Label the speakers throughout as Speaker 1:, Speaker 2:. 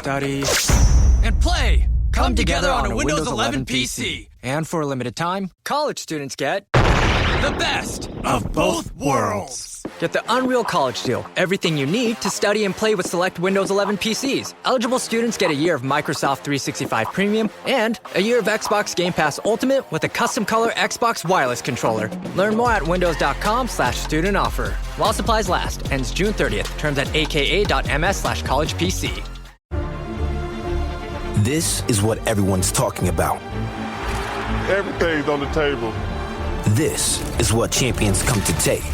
Speaker 1: study,
Speaker 2: and play come together on a Windows 11 PC.
Speaker 1: And for a limited time, college students get
Speaker 2: The best
Speaker 3: of both worlds.
Speaker 1: Get the Unreal College Deal. Everything you need to study and play with select Windows 11 PCs. Eligible students get a year of Microsoft 365 Premium and a year of Xbox Game Pass Ultimate with a custom color Xbox wireless controller. Learn more at windows.com/student offer. While supplies last. Ends June 30th. Terms at aka.ms/collegepc.
Speaker 4: This is what everyone's talking about.
Speaker 5: Everything's on the table.
Speaker 4: This is what champions come to take.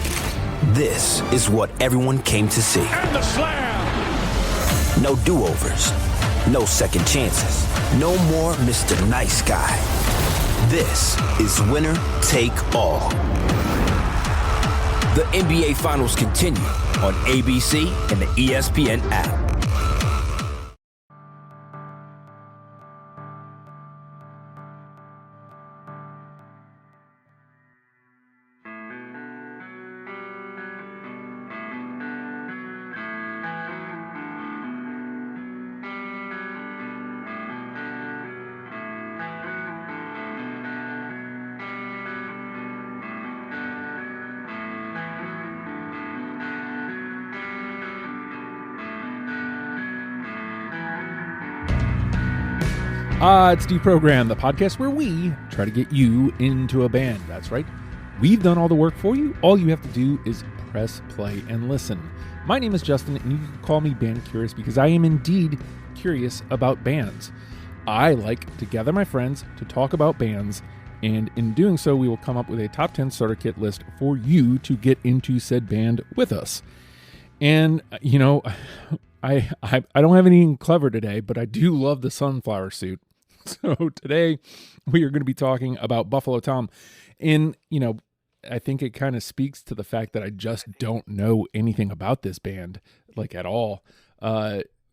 Speaker 4: This is what everyone came to see.
Speaker 5: And the slam!
Speaker 4: No do-overs. No second chances. No more Mr. Nice Guy. This is winner take all. The NBA Finals continue on ABC and the ESPN app.
Speaker 6: It's Deprogram, the podcast where we try to get you into a band. That's right. We've done all the work for you. All you have to do is press play and listen. My name is Justin, and you can call me Band Curious because I am indeed curious about bands. I like to gather my friends to talk about bands, and in doing so, we will come up with a top 10 starter kit list for you to get into said band with us. And, you know, I don't have anything clever today, but I do love the sunflower suit. So today we are going to be talking about Buffalo Tom. And, you know, I think it kind of speaks to the fact that I just don't know anything about this band, like at all.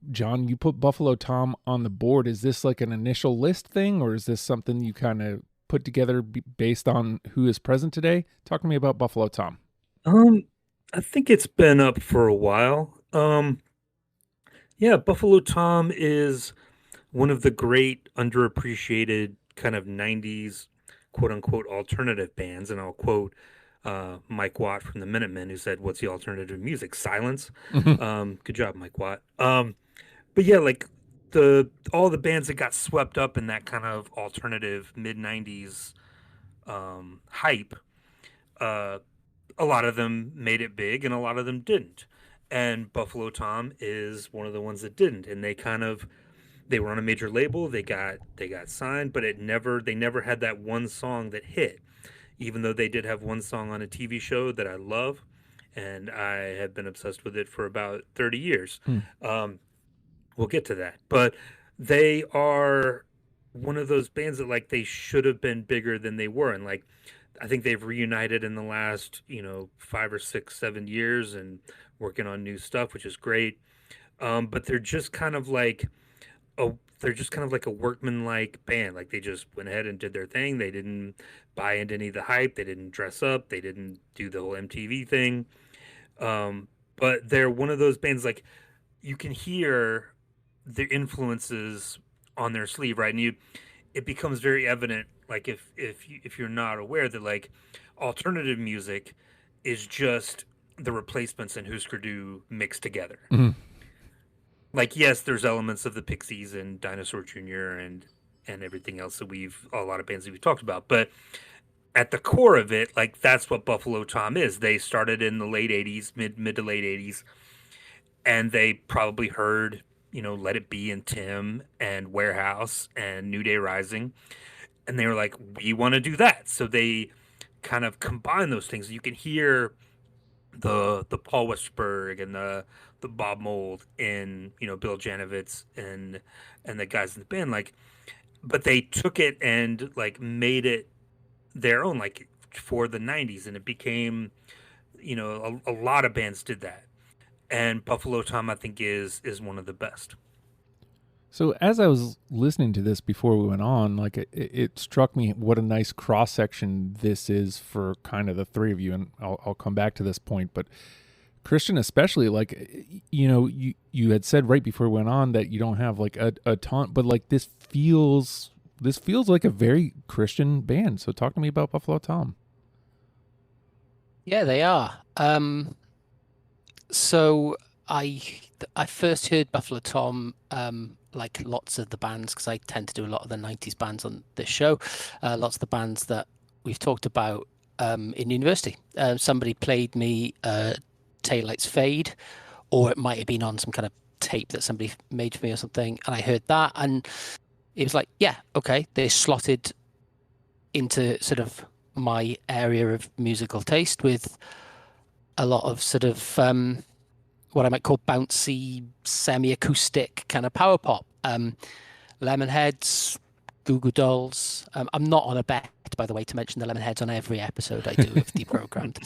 Speaker 6: John, you put Buffalo Tom on the board. Is this like an initial list thing, or is this something you kind of put together based on who is present today? Talk to me about Buffalo Tom.
Speaker 7: I think it's been up for a while. Yeah, Buffalo Tom is one of the great underappreciated kind of 90s quote-unquote alternative bands, and I'll quote Mike Watt from the Minutemen, who said, "What's the alternative music? Silence." Good job, Mike Watt. But yeah, like all the bands that got swept up in that kind of alternative mid-90s hype, a lot of them made it big and a lot of them didn't. And Buffalo Tom is one of the ones that didn't. And they were on a major label, they got signed, but they never had that one song that hit. Even though they did have one song on a TV show that I love, and I have been obsessed with it for about 30 years. We'll get to that. But they are one of those bands that, like, they should have been bigger than they were. And, like, I think they've reunited in the last, 5 or 6, 7 years and working on new stuff, which is great. But they're just kind of like a workman-like band. Like, they just went ahead and did their thing. They didn't buy into any of the hype. They didn't dress up. They didn't do the whole MTV thing. But they're one of those bands, like, you can hear the influences on their sleeve, right? And it becomes very evident, like, if you're not aware that, like, alternative music is just the replacements and Husker Du mixed together.
Speaker 6: Mm-hmm.
Speaker 7: Like, yes, there's elements of the Pixies and Dinosaur Jr. and everything else that a lot of bands that we've talked about, but at the core of it, like, that's what Buffalo Tom is. They started in the late 80s, mid to late 80s, and they probably heard, Let It Be and Tim and Warehouse and New Day Rising, and they were like, we want to do that. So they kind of combine those things. You can hear the Paul Westberg and the Bob Mould and Bill Janovitz and the guys in the band, like, but they took it and, like, made it their own, like, for the 90s, and it became a lot of bands did that, and Buffalo Tom, I think, is one of the best.
Speaker 6: So as I was listening to this before we went on, like, it struck me what a nice cross section this is for kind of the three of you, and I'll come back to this point, but Christian, especially, like, you had said right before we went on that you don't have like a ton, but like this feels like a very Christian band. So talk to me about Buffalo Tom.
Speaker 8: Yeah, they are. So I first heard Buffalo Tom, like lots of the bands, because I tend to do a lot of the 90s bands on this show. Lots of the bands that we've talked about in university. Somebody played me Taillights Fade, or it might have been on some kind of tape that somebody made for me or something, and I heard that, and it was like, yeah, okay, they slotted into sort of my area of musical taste with a lot of sort of what I might call bouncy, semi-acoustic kind of power pop. Lemonheads, Goo Goo Dolls. I'm not on a bet, by the way, to mention the Lemonheads on every episode I do of Deprogrammed,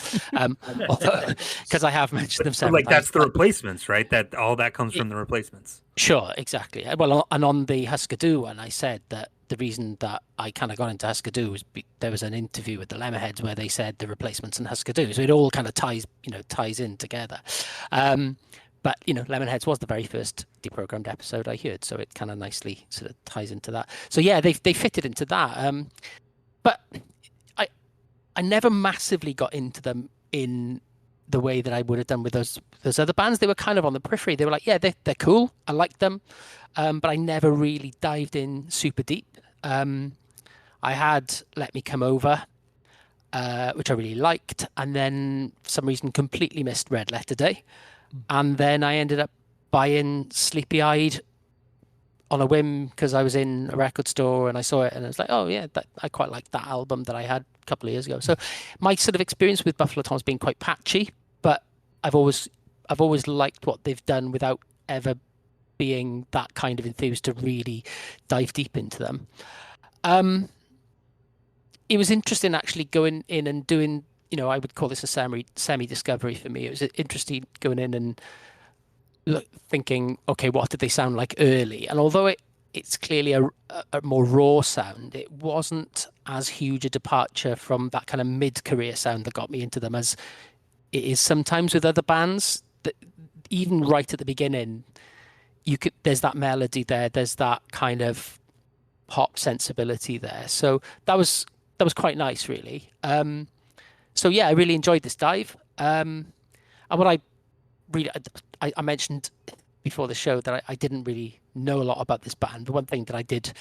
Speaker 8: because I have mentioned them several times.
Speaker 7: That's the replacements, right? That all that comes from the replacements.
Speaker 8: Sure, exactly. Well, and on the Husker Du one, I said that the reason that I kind of got into Husker Du was there was an interview with the Lemonheads where they said the replacements and Husker Du, so it all kind of ties in together. But Lemonheads was the very first Deprogrammed episode I heard, so it kind of nicely sort of ties into that. So yeah, they fitted into that. But I never massively got into them in the way that I would have done with those other bands. They were kind of on the periphery. They were like, yeah, they're cool. I like them. But I never really dived in super deep. I had Let Me Come Over, which I really liked, and then for some reason completely missed Red Letter Day. And then I ended up buying Sleepy Eyed on a whim because I was in a record store and I saw it and I was like, oh yeah, I quite like that album that I had a couple of years ago. So my sort of experience with Buffalo Tom's been quite patchy, but I've always liked what they've done without ever being that kind of enthused to really dive deep into them. It was interesting actually going in and doing, I would call this a semi-discovery for me. It was interesting going in and thinking, okay, what did they sound like early? And although it's clearly a more raw sound, it wasn't as huge a departure from that kind of mid-career sound that got me into them as it is sometimes with other bands. That even right at the beginning, there's that melody there, there's that kind of pop sensibility there. So that was quite nice, really. So yeah, I really enjoyed this dive. And what I mentioned before the show that I didn't really know a lot about this band. But one thing that I did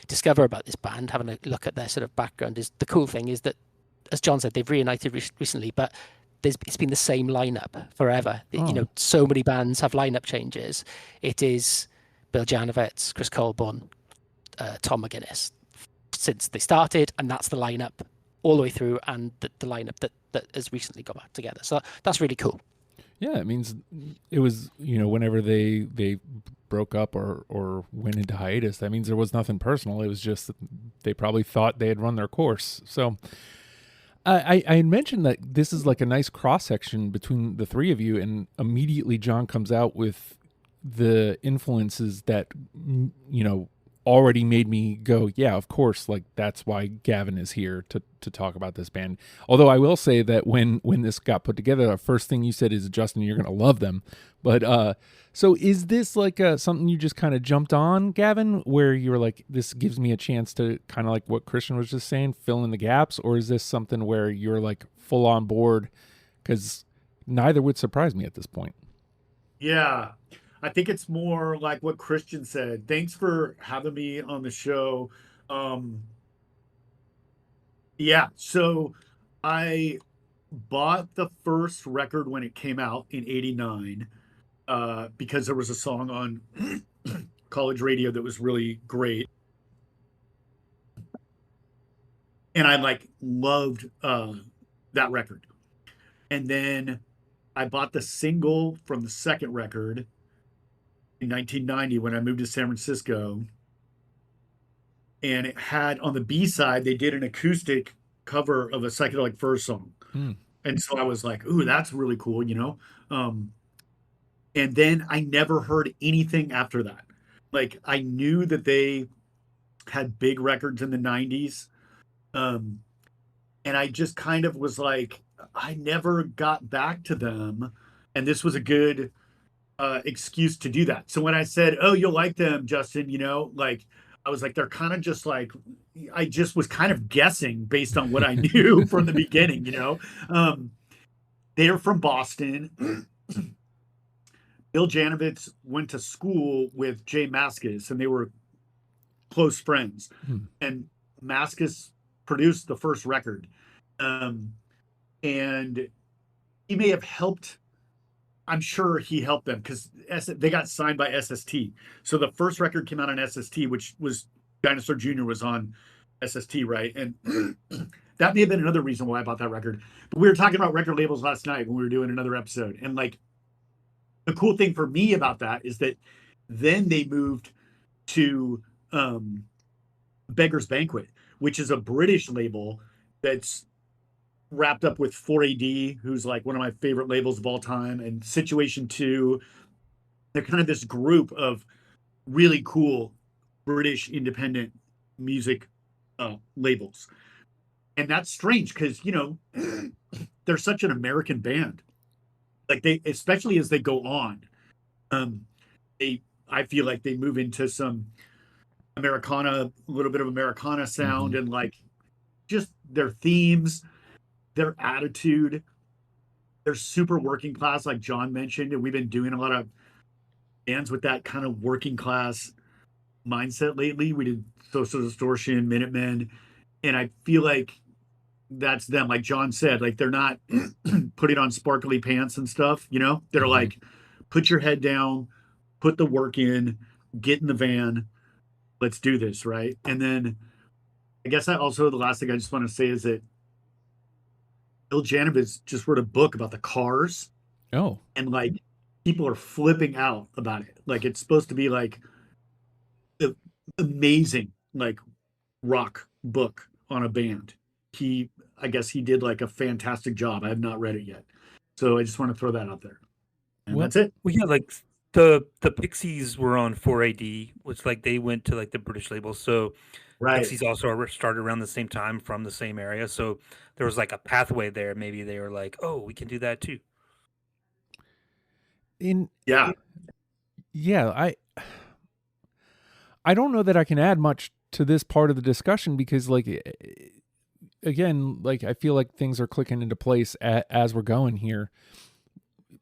Speaker 8: discover about this band, having a look at their sort of background, is the cool thing is that, as John said, they've reunited recently, but it's been the same lineup forever. Oh. So many bands have lineup changes. It is Bill Janovitz, Chris Colborne, Tom McGuinness since they started, and that's the lineup all the way through, and the lineup that has recently got back together. So that's really cool.
Speaker 6: Yeah, it means it was, whenever they broke up or went into hiatus, that means there was nothing personal. It was just that they probably thought they had run their course. So I had mentioned that this is like a nice cross-section between the three of you, and immediately John comes out with the influences that, already made me go, yeah, of course, like that's why Gavin is here to talk about this band. Although I will say that when this got put together, the first thing you said is, Justin, you're going to love them. But so is this like something you just kind of jumped on, Gavin, where you were like, this gives me a chance to kind of like what Christian was just saying, fill in the gaps? Or is this something where you're like full on board? Because neither would surprise me at this point.
Speaker 3: Yeah. I think it's more like what Christian said. Thanks for having me on the show. Yeah, so I bought the first record when it came out in '89 because there was a song on college radio that was really great. And I loved that record. And then I bought the single from the second record in 1990 when I moved to San Francisco, and it had on the B side, they did an acoustic cover of a Psychedelic Furs song. And so I was like, ooh, that's really cool, and then I never heard anything after that. Like, I knew that they had big records in the 90s, and I just kind of was like, I never got back to them and this was a good excuse to do that. So when I said, "Oh, you'll like them, Justin," like I was like, they're kind of just like, I just was kind of guessing based on what I knew from the beginning. They're from Boston. Bill Janovitz went to school with Jay Mascis, and they were close friends. And Mascis produced the first record, and he may have helped. I'm sure he helped them because they got signed by SST. So the first record came out on SST, which was Dinosaur Jr. was on SST, right? And that may have been another reason why I bought that record. But we were talking about record labels last night when we were doing another episode. And like the cool thing for me about that is that then they moved to Beggar's Banquet, which is a British label that's wrapped up with 4AD, who's like one of my favorite labels of all time, and Situation 2. They're kind of this group of really cool British independent music labels. And that's strange because, they're such an American band. Like they, especially as they go on, I feel like they move into some Americana, a little bit of Americana sound, and like just their themes, their attitude. They're super working class, like John mentioned, and we've been doing a lot of bands with that kind of working class mindset lately. We did Social Distortion, Minutemen, and I feel like that's them. Like John said, like they're not putting on sparkly pants and stuff, They're like, put your head down, put the work in, get in the van, let's do this, right? And then I guess the last thing I just want to say is that Bill Janovitz just wrote a book about the Cars.
Speaker 6: Oh.
Speaker 3: And like people are flipping out about it. Like it's supposed to be like the amazing like rock book on a band. I guess he did like a fantastic job. I have not read it yet. So I just want to throw that out there. And that's it.
Speaker 7: Well, yeah, like the Pixies were on 4AD, which like they went to like the British label. So
Speaker 3: Right.
Speaker 7: Pixies also started around the same time from the same area. So there was like a pathway there. Maybe they were like, oh, we can do that too.
Speaker 3: Yeah,
Speaker 6: I don't know that I can add much to this part of the discussion because like again, like I feel like things are clicking into place as we're going here.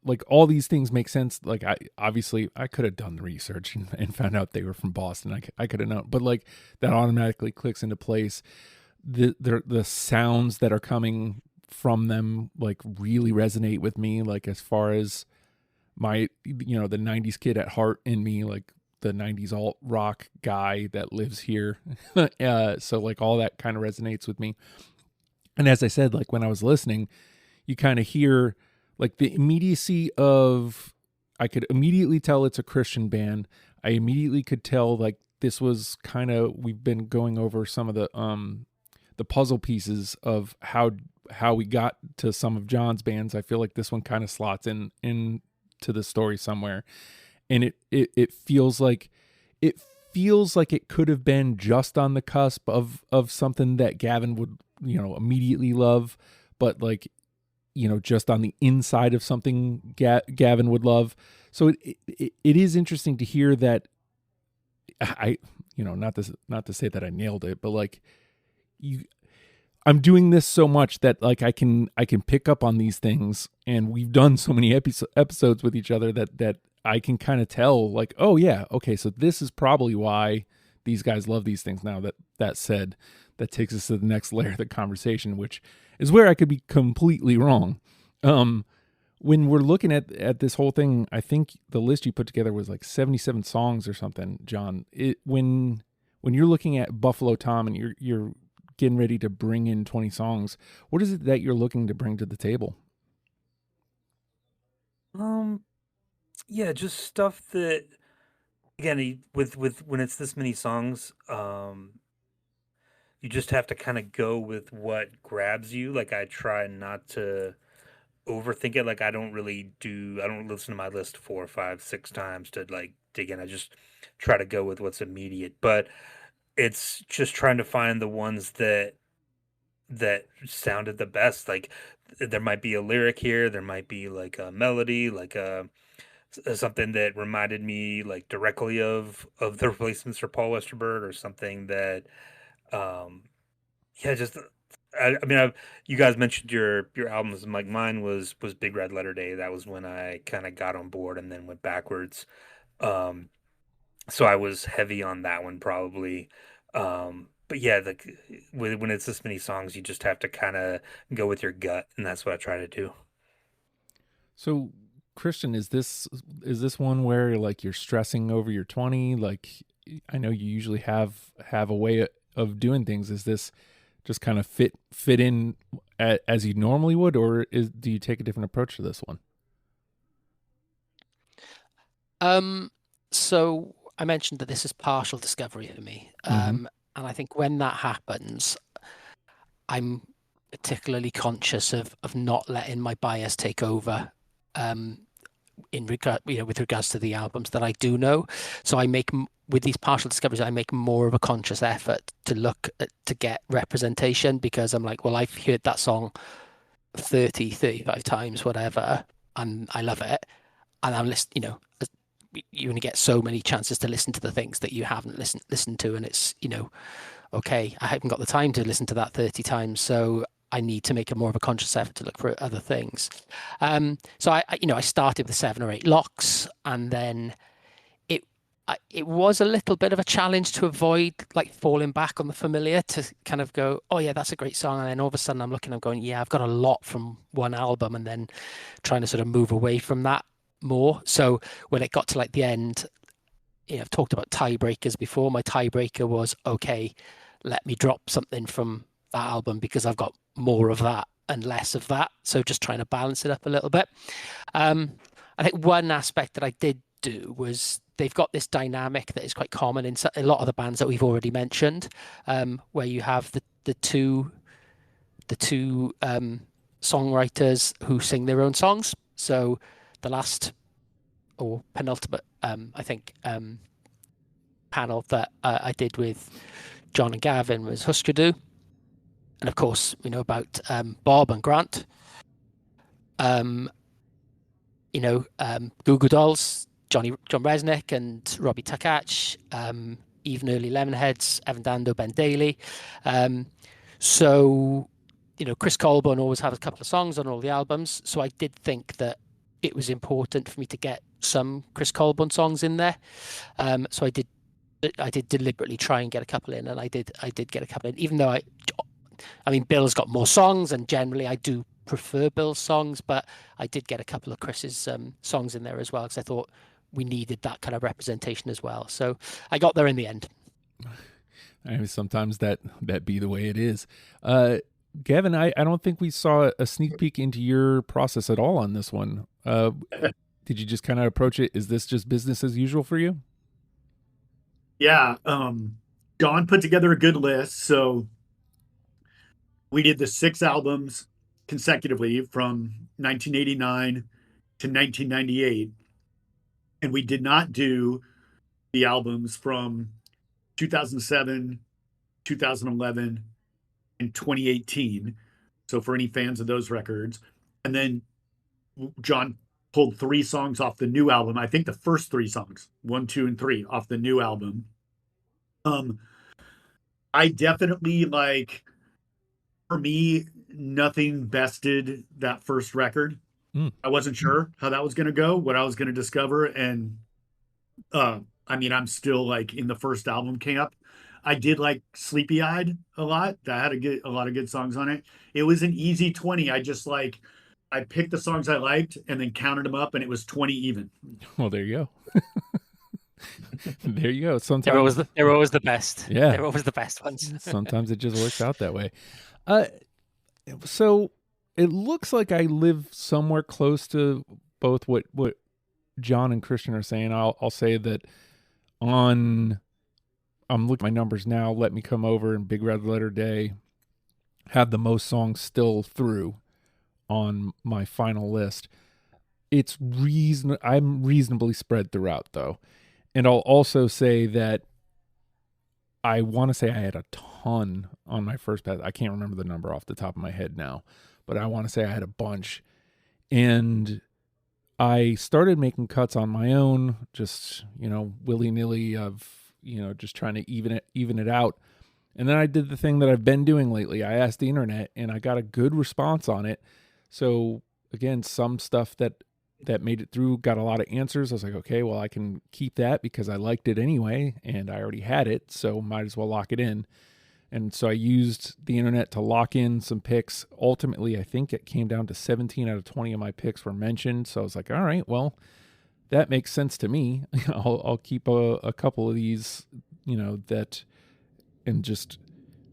Speaker 6: Like all these things make sense. Like I could have done the research and found out they were from Boston. I could have known, but like that automatically clicks into place. The sounds that are coming from them like really resonate with me. Like as far as my, the 90s kid at heart in me, like the 90s alt rock guy that lives here. So like all that kind of resonates with me. And as I said, like when I was listening, you kind of hear like the immediacy of, I could immediately tell it's a Christian band. I immediately could tell like this was kind of, we've been going over some of the puzzle pieces of how we got to some of John's bands. I feel like this one kind of slots in to the story somewhere. And it feels like it could have been just on the cusp of something that Gavin would, immediately love, but like, just on the inside of something Gavin would love. So it is interesting to hear that I, not to say that I nailed it, but like I'm doing this so much that like I can pick up on these things, and we've done so many episodes with each other that I can kind of tell like, oh yeah, okay, so this is probably why these guys love these things. Now that said, that takes us to the next layer of the conversation, which is where I could be completely wrong. When we're looking at this whole thing, I think the list you put together was like 77 songs or something, John. When you're looking at Buffalo Tom and you're getting ready to bring in 20 songs, what is it that you're looking to bring to the table?
Speaker 7: Yeah, just stuff that, again, with when it's this many songs, you just have to kind of go with what grabs you. Like I try not to overthink it. Like I don't listen to my list 4, 5, 6 times to like dig in. I just try to go with what's immediate. But it's just trying to find the ones that sounded the best. Like there might be a lyric here, there might be like a melody, like something that reminded me like directly of the replacements for Paul Westerberg, or something that yeah, just I mean, you guys mentioned your albums, and like mine was Big Red Letter Day. That was when I kind of got on board and then went backwards. Um, so I was heavy on that one probably. But yeah, when it's this many songs, you just have to kind of go with your gut, and that's what I try to do.
Speaker 6: So, Christian, is this one where like you're stressing over your 20? Like, I know you usually have a way of doing things. Is this just kind of fit in as you normally would, or do you take a different approach to this one?
Speaker 8: So I mentioned that this is partial discovery for me. And I think when that happens, I'm particularly conscious of not letting my bias take over in regard, with regards to the albums that I do know. So I make, with these partial discoveries, I make more of a conscious effort to look to get representation, because I'm like, well, I've heard that song 30, 35 times, whatever, and I love it. And I'm listening, you only get so many chances to listen to the things that you haven't listened to, and it's, okay, I haven't got the time to listen to that 30 times, so I need to make a more of a conscious effort to look for other things. So I started with 7 or 8 locks, and then it was a little bit of a challenge to avoid like falling back on the familiar, to kind of go, oh yeah, that's a great song, and then all of a sudden I'm going, yeah, I've got a lot from one album, and then trying to sort of move away from that more. So when it got to like the end, I've talked about tiebreakers before. My tiebreaker was, okay, let me drop something from that album because I've got more of that and less of that. So just trying to balance it up a little bit. I think one aspect that I did do was they've got this dynamic that is quite common in a lot of the bands that we've already mentioned, where you have the two songwriters who sing their own songs. So the last or penultimate, I think, panel that I did with John and Gavin was Husker Du. And of course, we know about Bob and Grant. Goo Goo Dolls, John Resnick and Robbie Takach, even early Lemonheads, Evan Dando, Ben Daly. So, Chris Colburn always had a couple of songs on all the albums. So I did think that it was important for me to get some Chris Colburn songs in there. So I did deliberately try and get a couple in, and I did get a couple in, even though I mean, Bill's got more songs, and generally I do prefer Bill's songs, but I did get a couple of Chris's songs in there as well, because I thought we needed that kind of representation as well. So I got there in the end.
Speaker 6: I mean, sometimes that be the way it is. Gavin, I don't think we saw a sneak peek into your process at all on this one. Did you just kind of approach it? Is this just business as usual for you?
Speaker 3: Yeah. John put together a good list. So we did the 6 albums consecutively from 1989 to 1998. And we did not do the albums from 2007, 2011, and 2018. So for any fans of those records. And then John pulled 3 songs off the new album. I think the first 3 songs, 1, 2, and 3 off the new album. I definitely for me, nothing bested that first record. I wasn't sure how that was going to go, what I was going to discover. And I mean, I'm still in the first album came up. I did like Sleepy Eyed a lot. That had a lot of good songs on it. It was an easy 20. I just I picked the songs I liked and then counted them up, and it was 20 even.
Speaker 6: Well, there you go. There you go. Sometimes
Speaker 8: they're always the best.
Speaker 6: Yeah,
Speaker 8: they're always the best ones.
Speaker 6: Sometimes it just works out that way. So it looks like I live somewhere close to both what John and Christian are saying. I'll say that I'm looking at my numbers now. Let Me Come Over and Big Red Letter Day have the most songs still through on my final list. I'm reasonably spread throughout though. And I'll also say that I want to say I had a ton on my first pass. I can't remember the number off the top of my head now, but I want to say I had a bunch. And I started making cuts on my own, just, willy-nilly of, just trying to even it out. And then I did the thing that I've been doing lately. I asked the internet and I got a good response on it. So again, some stuff that made it through got a lot of answers. I was like, okay, well, I can keep that because I liked it anyway and I already had it, so might as well lock it in. And so I used the internet to lock in some picks. Ultimately, I think it came down to 17 out of 20 of my picks were mentioned. So I was like, all right, well, that makes sense to me. I'll keep a couple of these, that, and just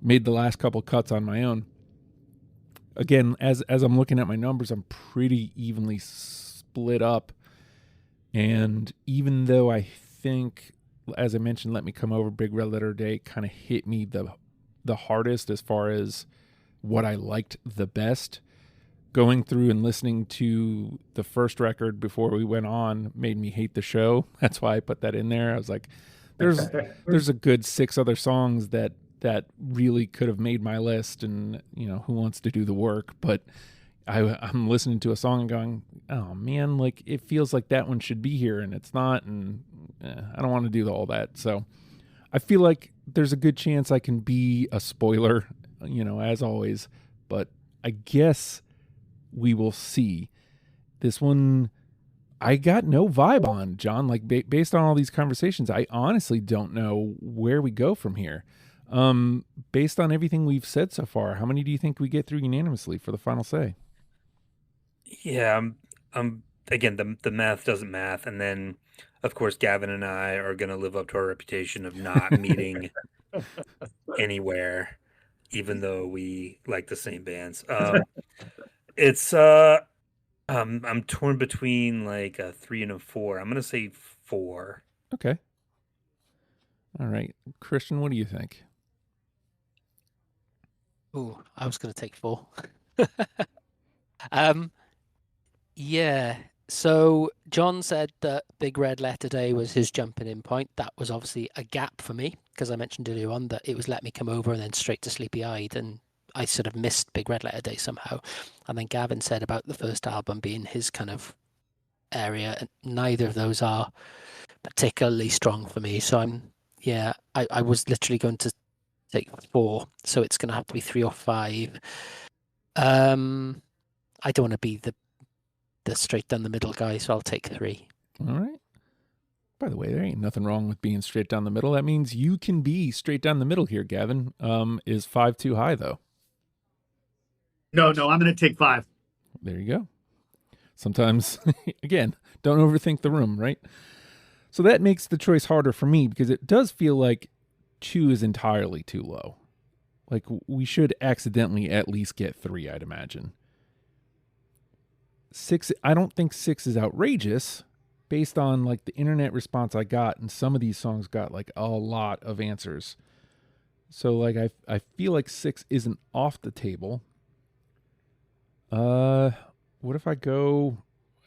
Speaker 6: made the last couple cuts on my own. Again, as I'm looking at my numbers, I'm pretty evenly split up. And even though I think, as I mentioned, Let Me Come Over, Big Red Letter Day kind of hit me the hardest as far as what I liked the best. Going through and listening to the first record before we went on made me hate the show. That's why I put that in there. I was like, there's a good 6 other songs that really could have made my list, and who wants to do the work? But I'm listening to a song and going, oh man, like it feels like that one should be here and it's not, and I don't want to do all that. So I feel like there's a good chance I can be a spoiler, as always, but I guess we will see. This one, I got no vibe on, John. Like based on all these conversations, I honestly don't know where we go from here. Based on everything we've said so far, how many do you think we get through unanimously for the final say?
Speaker 7: Yeah, again, the math doesn't math, and then of course Gavin and I are going to live up to our reputation of not meeting anywhere, even though we like the same bands. It's I'm torn between like a 3 and a 4. I'm going to say 4.
Speaker 6: Okay. All right, Christian, what do you think?
Speaker 8: Oh, I was going to take 4. Yeah. So John said that Big Red Letter Day was his jumping in point. That was obviously a gap for me because I mentioned earlier on that it was Let Me Come Over and then straight to Sleepy Eyed, and I sort of missed Big Red Letter Day somehow. And then Gavin said about the first album being his kind of area, and neither of those are particularly strong for me. So I was literally going to take 4, so it's going to have to be 3 or 5. I don't want to be the straight down the middle guy, so I'll take 3.
Speaker 6: All right. By the way, there ain't nothing wrong with being straight down the middle. That means you can be straight down the middle here, Gavin. Is 5 too high, though?
Speaker 3: No, I'm going to take 5.
Speaker 6: There you go. Sometimes, again, don't overthink the room, right? So that makes the choice harder for me because it does feel like 2 is entirely too low. Like we should accidentally at least get 3, I'd imagine. 6, I don't think 6 is outrageous based on like the internet response I got, and some of these songs got like a lot of answers. So like I feel like 6 isn't off the table. What if I go,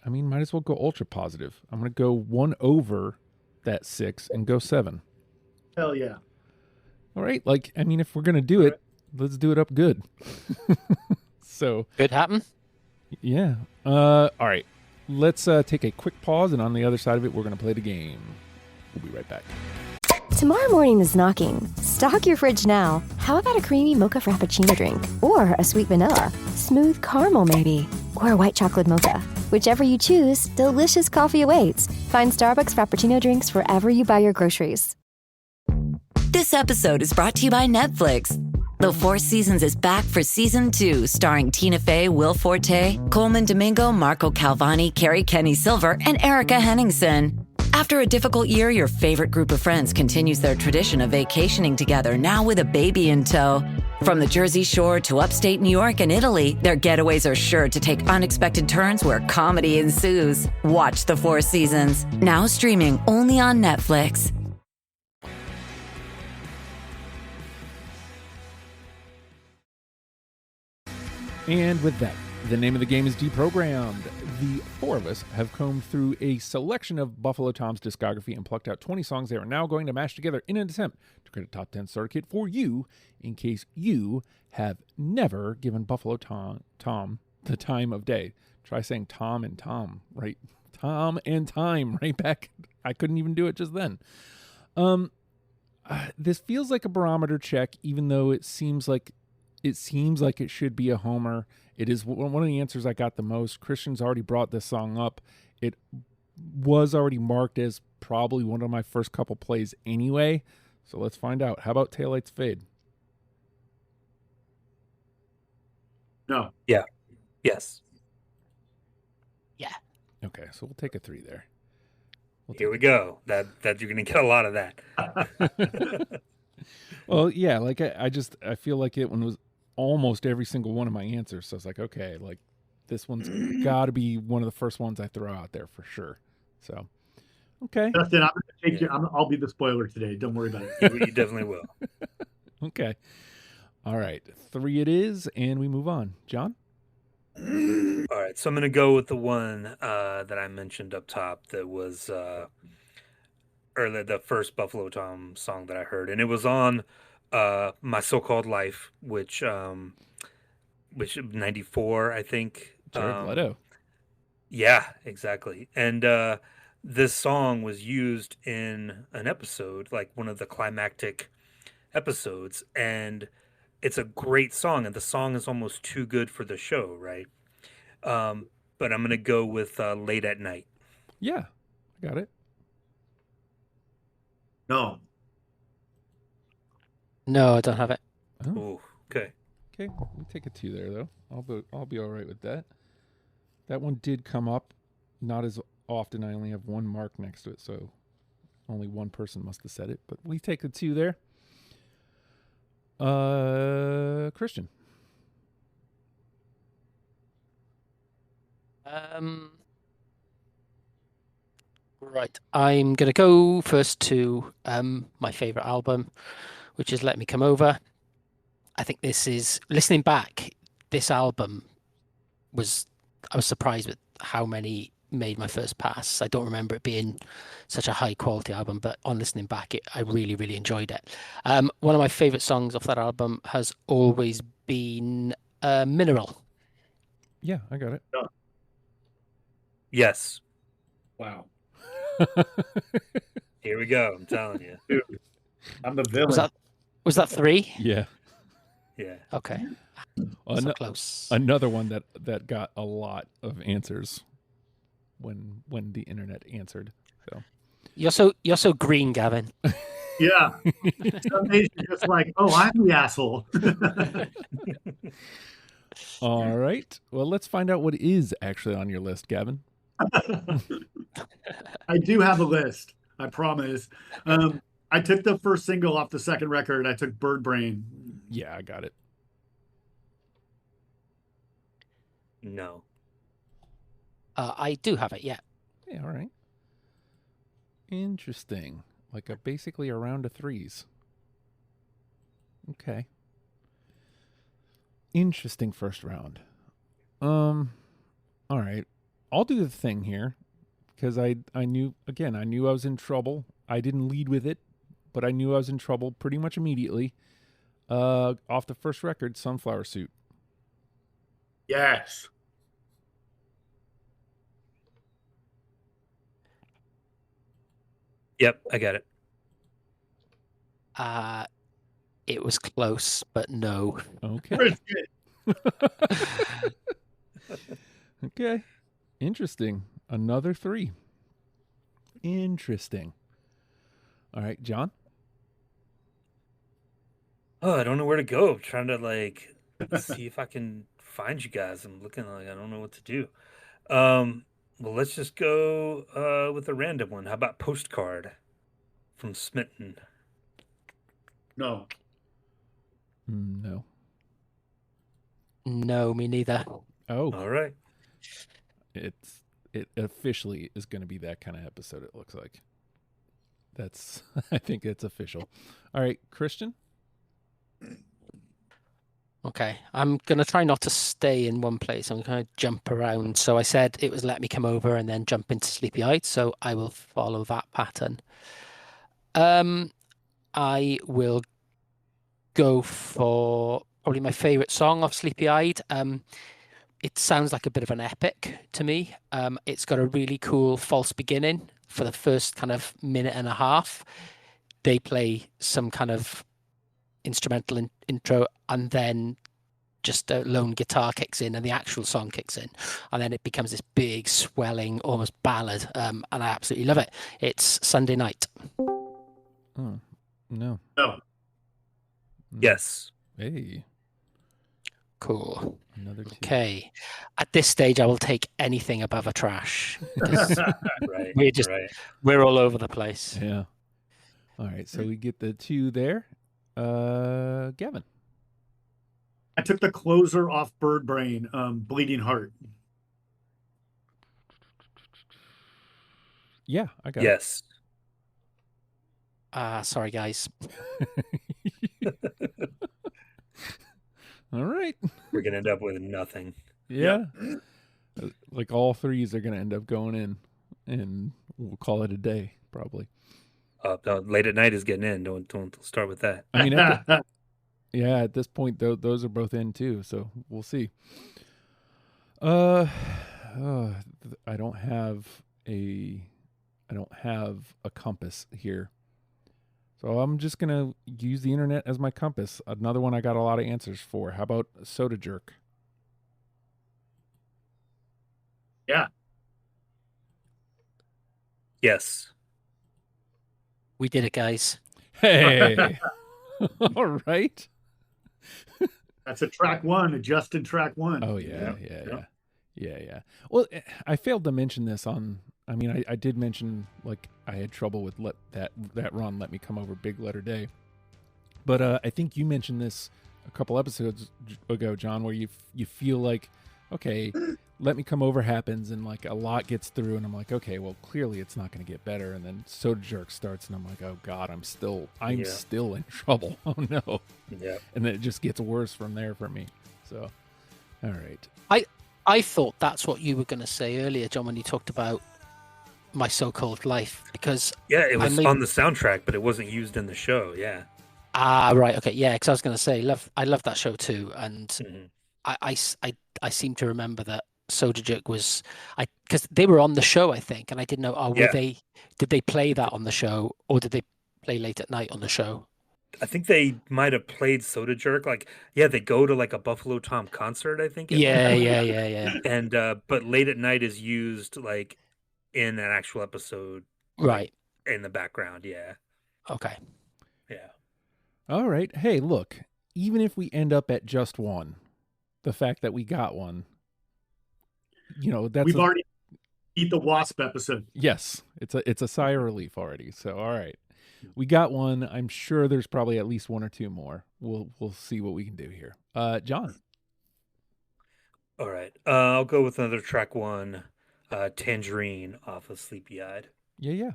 Speaker 6: might as well go ultra positive. I'm going to go 1 over that 6 and go 7.
Speaker 3: Hell yeah.
Speaker 6: All right. Like, if we're going to do it, let's do it up good. So
Speaker 8: Could happen.
Speaker 6: Yeah. All right. Let's take a quick pause, and on the other side of it, we're going to play the game. We'll be right back.
Speaker 9: Tomorrow morning is knocking. Stock your fridge now. How about a creamy mocha frappuccino drink? Or a sweet vanilla? Smooth caramel, maybe? Or a white chocolate mocha? Whichever you choose, delicious coffee awaits. Find Starbucks Frappuccino drinks wherever you buy your groceries.
Speaker 10: This episode is brought to you by Netflix. The Four Seasons is back for season 2, starring Tina Fey, Will Forte, Coleman Domingo, Marco Calvani, Carrie Kenny Silver, and Erica Henningsen. After a difficult year, your favorite group of friends continues their tradition of vacationing together, now with a baby in tow. From the Jersey Shore to upstate New York and Italy, their getaways are sure to take unexpected turns where comedy ensues. Watch The Four Seasons, now streaming only on Netflix.
Speaker 6: And with that, The name of the game is Deprogrammed. The four of us have combed through a selection of Buffalo Tom's discography and plucked out 20 songs they are now going to mash together in an attempt to create a top 10 starter kit for you in case you have never given Buffalo Tom the time of day. Try saying Tom and Tom, right? Tom and time, right back. I couldn't even do it just then. This feels like a barometer check, even though it seems like it should be a homer. It is one of the answers I got the most. Christian's already brought this song up. It was already marked as probably one of my first couple plays anyway. So let's find out. How about Taillights Fade?
Speaker 3: No.
Speaker 7: Yeah. Yes.
Speaker 8: Yeah.
Speaker 6: Okay, so we'll take a 3 there.
Speaker 7: Here we go. That you're gonna get a lot of that.
Speaker 6: Well, yeah, like I feel like it was almost every single one of my answers. So I was like, okay, like this one's got to be one of the first ones I throw out there for sure. So, okay.
Speaker 3: Justin, I'm gonna take I'll be the spoiler today. Don't worry about it.
Speaker 7: You definitely will.
Speaker 6: Okay. All right. 3 it is, and we move on. John?
Speaker 7: All right, so I'm gonna go with the one that I mentioned up top. That was or the first Buffalo Tom song that I heard, and it was on My So-Called Life, which 94, I think.
Speaker 6: Jared Leto.
Speaker 7: Yeah, exactly. And this song was used in an episode, like one of the climactic episodes, and it's a great song, and the song is almost too good for the show, right? But I'm gonna go with Late at Night.
Speaker 6: Yeah, I got it.
Speaker 3: No.
Speaker 8: No, I don't have it.
Speaker 6: Oh.
Speaker 7: Ooh, okay.
Speaker 6: Okay, we take a 2 there though. I'll be all right with that. That one did come up, not as often. I only have one mark next to it, so only one person must have said it. But we take a 2 there. Christian.
Speaker 8: Right, I'm gonna go first to my favorite album, which is Let Me Come Over. I think this is, listening back, this album I was surprised with how many made my first pass. I don't remember it being such a high quality album, but on listening back, I really, really enjoyed it. One of my favorite songs off that album has always been Mineral.
Speaker 6: Yeah, I got it.
Speaker 7: Yes.
Speaker 3: Wow.
Speaker 7: Here we go. I'm telling you.
Speaker 3: Dude, I'm the villain.
Speaker 8: Was that 3?
Speaker 6: Yeah.
Speaker 7: Yeah.
Speaker 8: Okay. So close.
Speaker 6: Another one that got a lot of answers when the internet answered. So
Speaker 8: you're so green, Gavin.
Speaker 3: Yeah. Some days you're just like, oh, I'm the asshole.
Speaker 6: All right. Well, let's find out what is actually on your list, Gavin.
Speaker 3: I do have a list. I promise. I took the first single off the second record. I took Bird Brain.
Speaker 6: Yeah, I got it.
Speaker 7: No.
Speaker 8: I do have it, yeah.
Speaker 6: Yeah, all right. Interesting. Like basically a round of 3s. Okay. Interesting first round. All right. I'll do the thing here because I knew I was in trouble. I didn't lead with it, but I knew I was in trouble pretty much immediately. Off the first record, Sunflower Suit.
Speaker 3: Yes.
Speaker 7: Yep, I got it.
Speaker 8: It was close, but no.
Speaker 6: Okay. Okay. Interesting. Another 3. Interesting. All right, John?
Speaker 7: Oh, I don't know where to go. I'm trying to see if I can find you guys. I'm looking like I don't know what to do. Well, let's just go with a random one. How about Postcard from Smitten?
Speaker 3: No.
Speaker 6: No.
Speaker 8: No, me neither.
Speaker 6: Oh.
Speaker 7: All right.
Speaker 6: It officially is going to be that kind of episode, it looks like. I think it's official. All right, Christian?
Speaker 8: Okay, I'm going to try not to stay in one place. I'm going to jump around. So I said it was Let Me Come Over and then jump into Sleepy Eyed. So I will follow that pattern. I will go for probably my favorite song off Sleepy Eyed. It sounds like a bit of an epic to me. It's got a really cool false beginning for the first kind of minute and a half. They play some kind of instrumental intro, and then just a lone guitar kicks in and the actual song kicks in, and then it becomes this big swelling almost ballad, and I absolutely love it. It's Sunday Night.
Speaker 6: Oh, no.
Speaker 3: No.
Speaker 7: Yes.
Speaker 6: Hey.
Speaker 8: Cool.
Speaker 6: Another two.
Speaker 8: Okay. At this stage, I will take anything above a trash.
Speaker 7: Right.
Speaker 8: We're all over the place.
Speaker 6: Yeah. All right. So we get the 2 there. Gavin.
Speaker 3: I took the closer off Bird Brain, Bleeding Heart.
Speaker 6: Yeah, I got
Speaker 7: Yes.
Speaker 8: Sorry, guys.
Speaker 6: All right.
Speaker 7: We're going to end up with nothing.
Speaker 6: Yeah. Like all 3s are going to end up going in, and we'll call it a day, probably.
Speaker 7: Late at Night is getting in. Don't start with that.
Speaker 6: I mean, at this point, those are both in too, so we'll see. I don't have a compass here, so I'm just gonna use the internet as my compass. Another one I got a lot of answers for. How about Soda Jerk?
Speaker 3: Yeah.
Speaker 7: Yes.
Speaker 8: We did it, guys.
Speaker 6: Hey. All right.
Speaker 3: That's a track 1, a Justin track 1.
Speaker 6: Oh yeah. Well, I failed to mention this on. I mean, I did mention like I had trouble with that run. Let Me Come Over, Big Letter Day. But I think you mentioned this a couple episodes ago, John, where you feel like, okay, Let Me Come Over happens and like a lot gets through, and I'm like, okay, well, clearly it's not going to get better. And then Soda Jerk starts, and I'm like, oh God, I'm still in trouble. Oh no.
Speaker 7: Yeah.
Speaker 6: And then it just gets worse from there for me. So, all right.
Speaker 8: I thought that's what you were going to say earlier, John, when you talked about My So-Called Life, because
Speaker 7: it was on the soundtrack, but it wasn't used in the show. Yeah.
Speaker 8: Right. Okay. Yeah. Because I was going to say, I love that show too, and I seem to remember that Soda Jerk was because they were on the show, I think, and I didn't know. Did they play that on the show, or did they play Late at Night on the show?
Speaker 7: I think they might have played Soda Jerk. They go to like a Buffalo Tom concert, I think.
Speaker 8: Yeah.
Speaker 7: And but Late at Night is used like in an actual episode,
Speaker 8: right?
Speaker 7: In the background, yeah.
Speaker 8: Okay.
Speaker 7: Yeah.
Speaker 6: All right. Hey, look. Even if we end up at just one, the fact that we got one, we've
Speaker 3: already Eat the Wasp episode.
Speaker 6: Yes, it's a sigh of relief already. So all right. We got one. I'm sure there's probably at least 1 or 2 more. We'll see what we can do here. John.
Speaker 7: All right. I'll go with another track 1, Tangerine off of Sleepy Eyed.
Speaker 6: Yeah.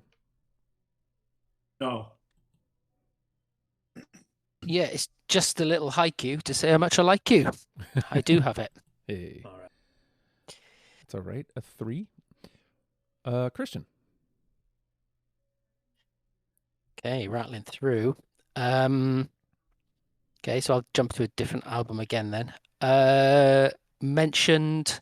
Speaker 3: No.
Speaker 6: Yeah,
Speaker 8: it's just a little haiku to say how much I like you. I do have it.
Speaker 6: Hey. All right. It's all right. A 3. Christian.
Speaker 8: Okay, rattling through. Okay, so I'll jump to a different album again then. Mentioned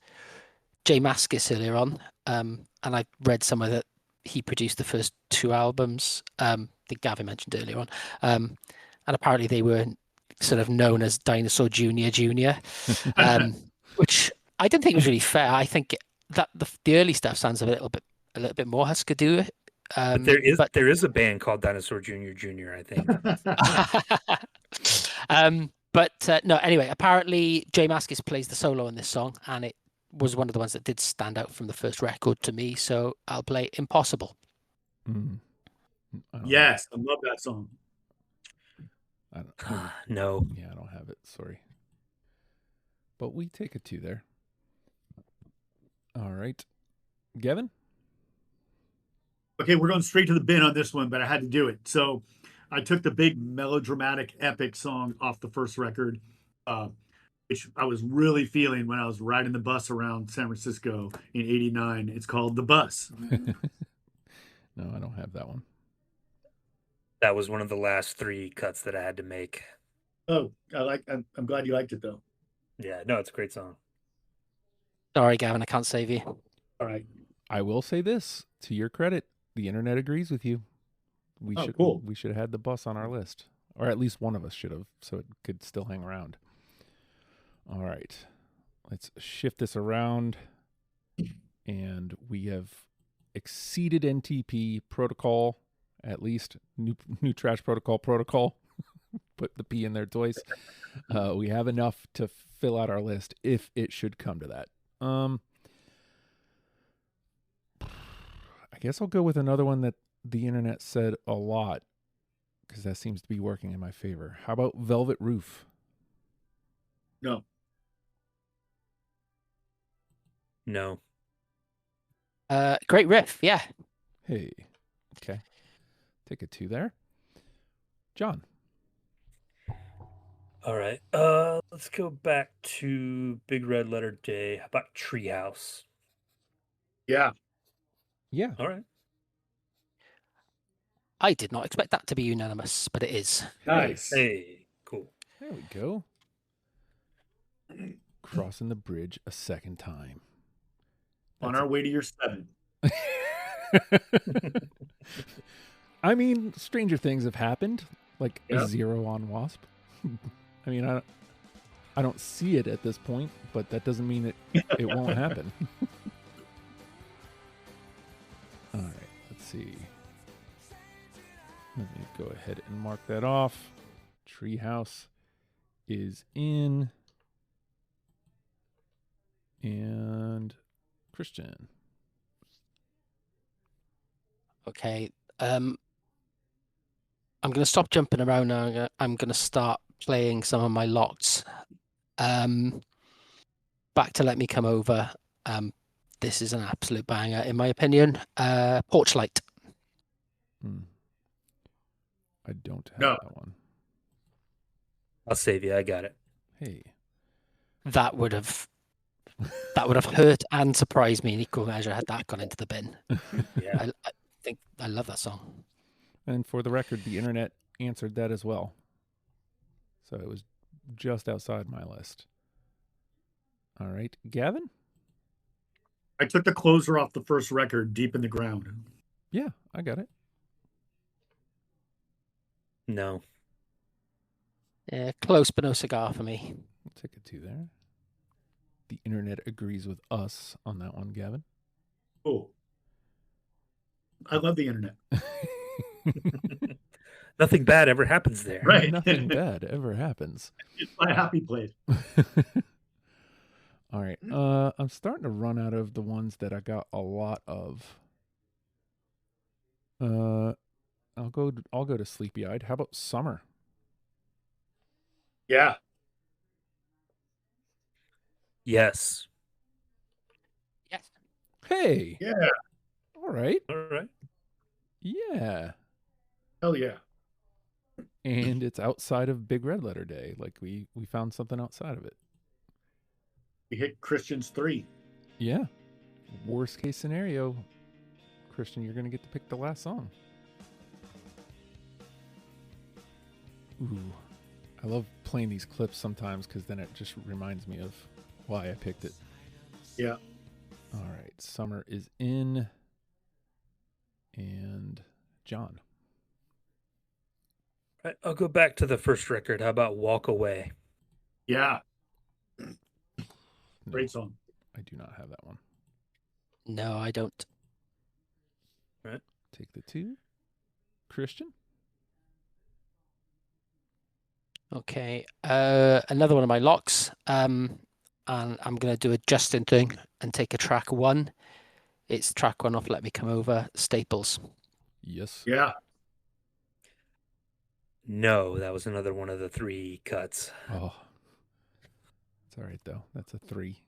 Speaker 8: Jay Mascis earlier on, and I read somewhere that he produced the first 2 albums. I think Gavin mentioned earlier on. And apparently they were sort of known as Dinosaur Jr., which I don't think was really fair. I think that the early stuff sounds a little bit more Husker Du.
Speaker 7: But there is a band called Dinosaur Jr., I think.
Speaker 8: No, anyway, apparently Jay Mascis plays the solo in this song, and it was one of the ones that did stand out from the first record to me, so I'll play Impossible.
Speaker 3: Yes, I love that song.
Speaker 7: No.
Speaker 6: Yeah, I don't have it. Sorry. But we take a 2 there. All right. Gavin?
Speaker 3: Okay, we're going straight to the bin on this one, but I had to do it. So I took the big melodramatic epic song off the first record, which I was really feeling when I was riding the bus around San Francisco in '89. It's called The Bus.
Speaker 6: No, I don't have that one.
Speaker 7: That was one of the last 3 cuts that I had to make.
Speaker 3: Oh, I'm glad you liked it though.
Speaker 7: Yeah, no, it's a great song.
Speaker 8: Sorry, Gavin, I can't save you.
Speaker 3: All right.
Speaker 6: I will say this, to your credit, the internet agrees with you. We
Speaker 3: Cool.
Speaker 6: We should have had The Bus on our list. Or at least one of us should have, so it could still hang around. All right. Let's shift this around. And we have exceeded NTP protocol, at least new trash protocol. Put the P in there twice. We have enough to fill out our list if it should come to that. I guess I'll go with another one that the internet said a lot, because that seems to be working in my favor. How about Velvet Roof?
Speaker 3: No.
Speaker 7: No.
Speaker 8: Great riff, yeah.
Speaker 6: Hey. Okay. Take a 2 there. John.
Speaker 7: All right. Let's go back to Big Red Letter Day. How about Treehouse?
Speaker 3: Yeah.
Speaker 6: Yeah.
Speaker 7: All right.
Speaker 8: I did not expect that to be unanimous, but it is.
Speaker 3: Nice.
Speaker 7: Hey, cool.
Speaker 6: There we go. Crossing the bridge a second time.
Speaker 3: On our way to your 7.
Speaker 6: I mean, stranger things have happened, like
Speaker 3: Yeah.
Speaker 6: a 0 on Wasp. I mean, I don't see it at this point, but that doesn't mean it won't happen. All right, let's see. Let me go ahead and mark that off. Treehouse is in. And Christian.
Speaker 8: Okay. I'm going to stop jumping around now. I'm going to start playing some of my lots. Back to Let Me Come Over. This is an absolute banger, in my opinion. Porch Light.
Speaker 6: I don't have
Speaker 3: No.
Speaker 6: that one.
Speaker 7: I'll save you. I got it.
Speaker 6: Hey.
Speaker 8: That would have hurt and surprised me in equal measure had that gone into the bin.
Speaker 7: Yeah.
Speaker 8: I think I love that song.
Speaker 6: And for the record, the internet answered that as well. So it was just outside my list. All right. Gavin?
Speaker 3: I took the closer off the first record, Deep in the Ground.
Speaker 6: Yeah, I got it.
Speaker 7: No.
Speaker 8: Close, but no cigar for me.
Speaker 6: We'll take a 2 there. The internet agrees with us on that one, Gavin.
Speaker 3: Oh. I love the internet.
Speaker 7: Nothing bad ever happens there.
Speaker 3: Right.
Speaker 6: Nothing bad ever happens.
Speaker 3: It's my happy place.
Speaker 6: All right. I'm starting to run out of the ones that I got a lot of. I'll go to Sleepy Eyed. How about Summer?
Speaker 3: Yeah.
Speaker 7: Yes.
Speaker 8: Yes.
Speaker 6: Hey.
Speaker 3: Yeah.
Speaker 6: All right.
Speaker 7: All right.
Speaker 6: Yeah.
Speaker 3: Hell yeah.
Speaker 6: And it's outside of Big Red Letter Day. Like we found something outside of it.
Speaker 3: We hit Christian's 3.
Speaker 6: Yeah. Worst case scenario, Christian, you're going to get to pick the last song. Ooh. I love playing these clips sometimes because then it just reminds me of why I picked it.
Speaker 3: Yeah.
Speaker 6: All right. Summer is in. And John.
Speaker 7: All right, I'll go back to the first record. How about Walk Away?
Speaker 3: Yeah.
Speaker 6: No,
Speaker 3: Great song.
Speaker 6: I do not have that one.
Speaker 8: No, I don't.
Speaker 7: All right.
Speaker 6: Take the 2. Christian?
Speaker 8: Okay. Another one of my locks. And I'm going to do a Justin thing and take a track 1. It's track 1 off Let Me Come Over, Staples.
Speaker 6: Yes.
Speaker 3: Yeah.
Speaker 7: No, that was another one of the 3 cuts.
Speaker 6: Oh. It's all right, though. That's a 3.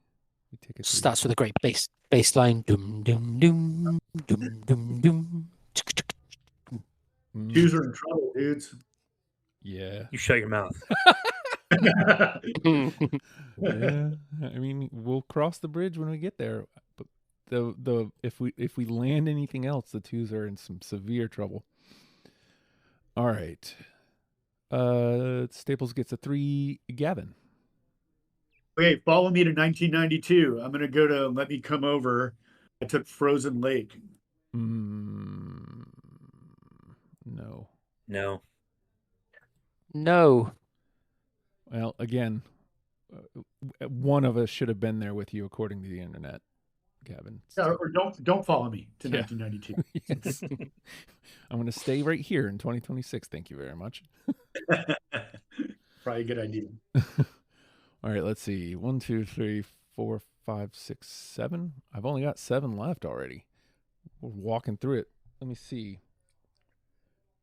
Speaker 6: We take a 3.
Speaker 8: Starts with a great bass line. Doom, doom, doom, doom, doom, doom.
Speaker 3: Dudes are in trouble, dudes.
Speaker 6: Yeah.
Speaker 7: You shut your mouth.
Speaker 6: Yeah, I mean, we'll cross the bridge when we get there. But if we land anything else, the twos are in some severe trouble. All right. Staples gets a 3. Gavin.
Speaker 3: Okay, follow me to 1992. I'm gonna go to Let Me Come Over. I took Frozen Lake.
Speaker 6: No.
Speaker 7: No.
Speaker 8: No.
Speaker 6: Well, again, one of us should have been there with you, according to the internet, Gavin.
Speaker 3: Or don't follow me to
Speaker 6: Yeah.
Speaker 3: 1992.
Speaker 6: Yes. I'm going to stay right here in 2026. Thank you very much.
Speaker 3: Probably a good idea.
Speaker 6: All right, let's see. 1, 2, 3, 4, 5, 6, 7. I've only got 7 left already. We're walking through it. Let me see.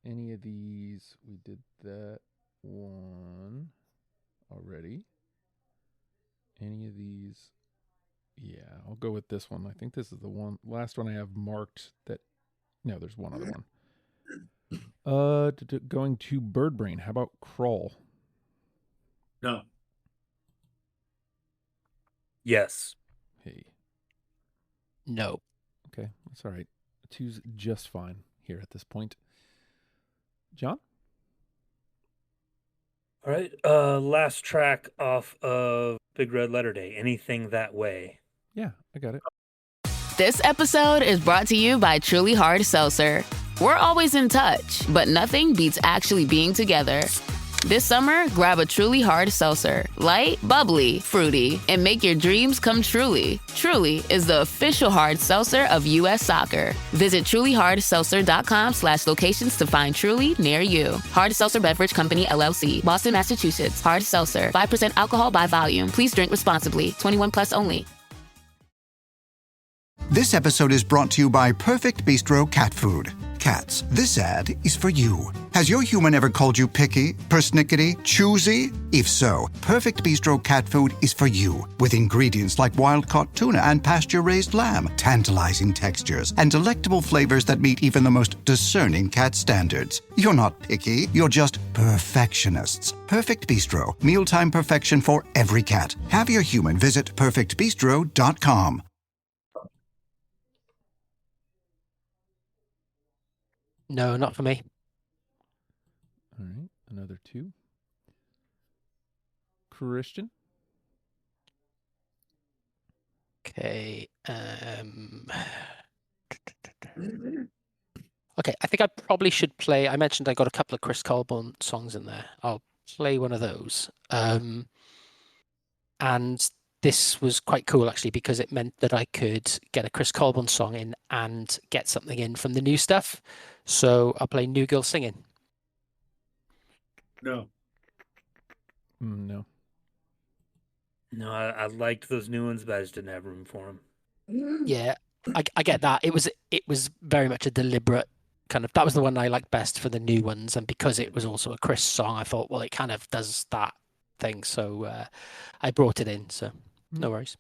Speaker 6: Any of these? We did that one already. Any of these? Yeah, I'll go with this one. I think this is the last one I have marked that. No, there's one other one. Going to Bird Brain. How about Crawl?
Speaker 3: No.
Speaker 7: Yes.
Speaker 6: Hey.
Speaker 8: No.
Speaker 6: Okay, that's all right. 2's just fine here at this point. John?
Speaker 7: All right. Last track off of Big Red Letter Day. Anything That Way.
Speaker 6: Yeah, I got it.
Speaker 11: This episode is brought to you by Truly Hard Seltzer. We're always in touch, but nothing beats actually being together. This summer, grab a Truly Hard Seltzer. Light, bubbly, fruity, and make your dreams come truly. Truly is the official hard seltzer of U.S. Soccer. Visit trulyhardseltzer.com/locations to find Truly near you. Hard Seltzer Beverage Company, LLC. Boston, Massachusetts. Hard Seltzer. 5% alcohol by volume. Please drink responsibly. 21 plus only.
Speaker 12: This episode is brought to you by Perfect Bistro Cat Food. Cats, this ad is for you. Has your human ever called you picky, persnickety, choosy? If so, Perfect Bistro Cat Food is for you. With ingredients like wild-caught tuna and pasture-raised lamb, tantalizing textures, and delectable flavors that meet even the most discerning cat standards. You're not picky, you're just perfectionists. Perfect Bistro, mealtime perfection for every cat. Have your human visit perfectbistro.com.
Speaker 8: No, not for me.
Speaker 6: All right, another 2. Christian?
Speaker 8: Okay. Okay, I think I probably should play. I mentioned I got a couple of Chris Colbourne songs in there. I'll play one of those. And this was quite cool, actually, because it meant that I could get a Chris Colbourne song in and get something in from the new stuff. So I'll play New Girl Singing.
Speaker 3: No.
Speaker 6: No.
Speaker 7: No, I liked those new ones, but I just didn't have room for them.
Speaker 8: Yeah, I get that. It was very much a deliberate kind of. That was the one I liked best for the new ones, and because it was also a Chris song, I thought, well, it kind of does that thing. So I brought it in. So no worries.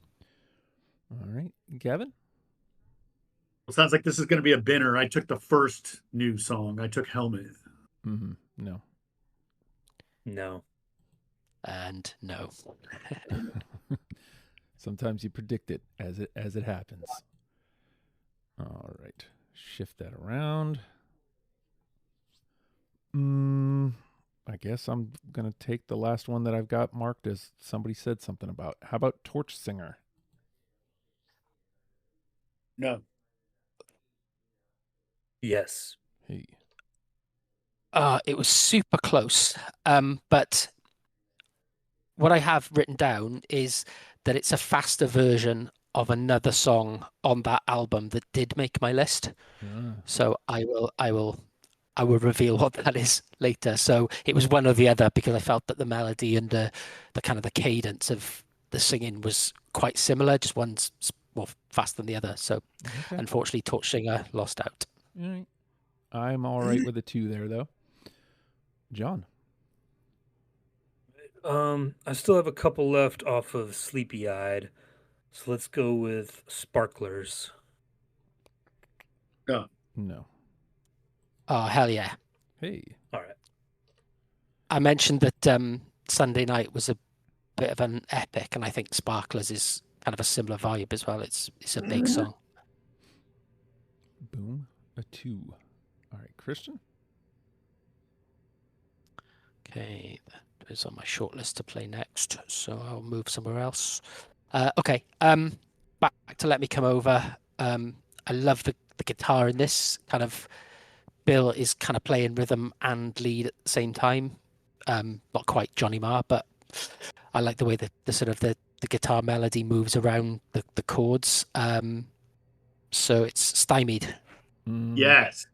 Speaker 6: All right, Gavin?
Speaker 3: Well, sounds like this is going to be a binner. I took the first new song. I took Helmet.
Speaker 6: Mm-hmm. No.
Speaker 7: No.
Speaker 8: And no.
Speaker 6: Sometimes you predict it as it happens. All right. Shift that around. I guess I'm going to take the last one that I've got marked as somebody said something about. How about Torch Singer?
Speaker 3: No.
Speaker 7: Yes.
Speaker 6: Hey.
Speaker 8: It was super close. But what I have written down is that it's a faster version of another song on that album that did make my list. So I will reveal what that is later. So it was one or the other because I felt that the melody and the kind of the cadence of the singing was quite similar. Just one's more fast than the other. So unfortunately, Torch Singer lost out.
Speaker 6: All right. I'm all right with the 2 there, though. John?
Speaker 7: I still have a couple left off of Sleepy Eyed. So let's go with Sparklers.
Speaker 3: No.
Speaker 6: No.
Speaker 8: Oh, hell yeah.
Speaker 6: Hey.
Speaker 7: All right.
Speaker 8: I mentioned that Sunday Night was a bit of an epic, and I think Sparklers is kind of a similar vibe as well. It's a big song.
Speaker 6: Boom. A 2. All right, Christian.
Speaker 8: Okay, that is on my short list to play next, so I'll move somewhere else. Okay, back to Let Me Come Over. I love the guitar in this. Kind of Bill is kind of playing rhythm and lead at the same time. Not quite Johnny Marr, but I like the way the sort of the guitar melody moves around the chords. So it's Stymied.
Speaker 3: Yes.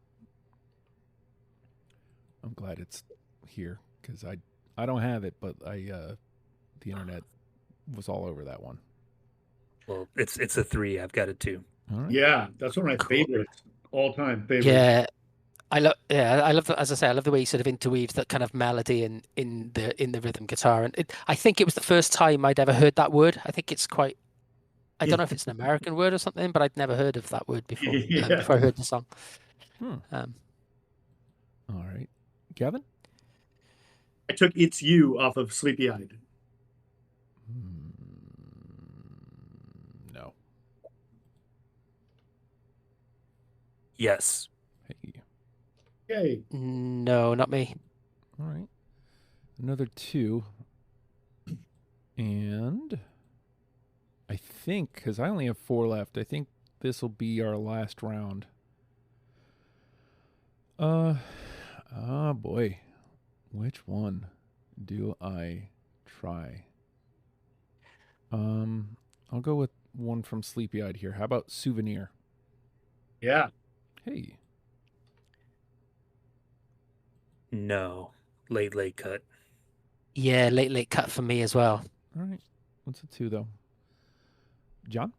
Speaker 6: I'm glad it's here because I don't have it, but the internet was all over that one.
Speaker 7: Well, it's a 3. I've got it too.
Speaker 6: All right.
Speaker 3: Yeah, that's one of my favorites, all-time favorites.
Speaker 8: Yeah, I love as I say, I love the way he sort of interweaves that kind of melody in the rhythm guitar. And I think it was the first time I'd ever heard that word. I think it's quite. I don't know if it's an American word or something, but I'd never heard of that word before. Before I heard the song.
Speaker 6: All right, Gavin.
Speaker 3: I took "It's You" off of Sleepy Eyed.
Speaker 6: No.
Speaker 7: Yes.
Speaker 6: Hey.
Speaker 3: Yay.
Speaker 8: No, not me.
Speaker 6: All right. Another 2. And I think, because I only have 4 left, I think this will be our last round. Boy. Which one do I try? I'll go with one from Sleepy Eyed here. How about Souvenir?
Speaker 3: Yeah.
Speaker 6: Hey.
Speaker 7: No. Late cut.
Speaker 8: Yeah, late cut for me as well.
Speaker 6: All right. What's a 2 though? John?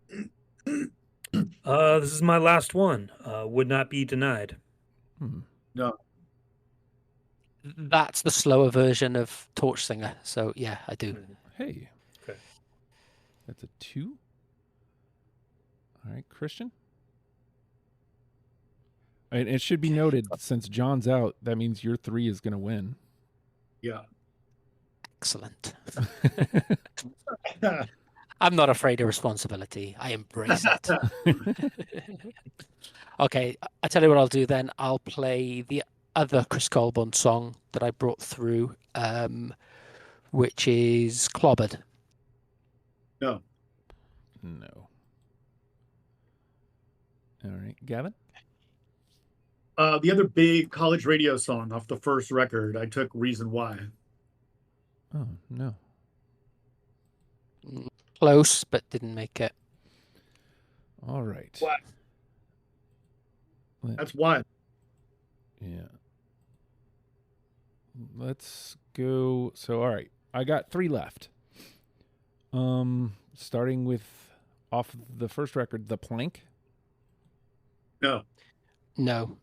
Speaker 7: This is my last one. Would Not Be Denied.
Speaker 3: No.
Speaker 8: That's the slower version of Torch Singer. So yeah, I do.
Speaker 6: Hey.
Speaker 7: Okay.
Speaker 6: That's a 2. All right, Christian? And it should be noted, since John's out, that means your 3 is going to win.
Speaker 3: Yeah.
Speaker 8: Excellent. I'm not afraid of responsibility. I embrace it. Okay, I tell you what I'll do then. I'll play the other Chris Colbourne song that I brought through, which is Clobbered.
Speaker 3: No.
Speaker 6: No. All right, Gavin?
Speaker 3: The other big college radio song off the first record, I took Reason Why.
Speaker 6: Oh, no.
Speaker 8: Close, but didn't make it.
Speaker 6: All right.
Speaker 3: What? That's why.
Speaker 6: Yeah. Let's go. So, all right. I got 3 left. Starting with off the first record, The Plank.
Speaker 3: No.
Speaker 8: No.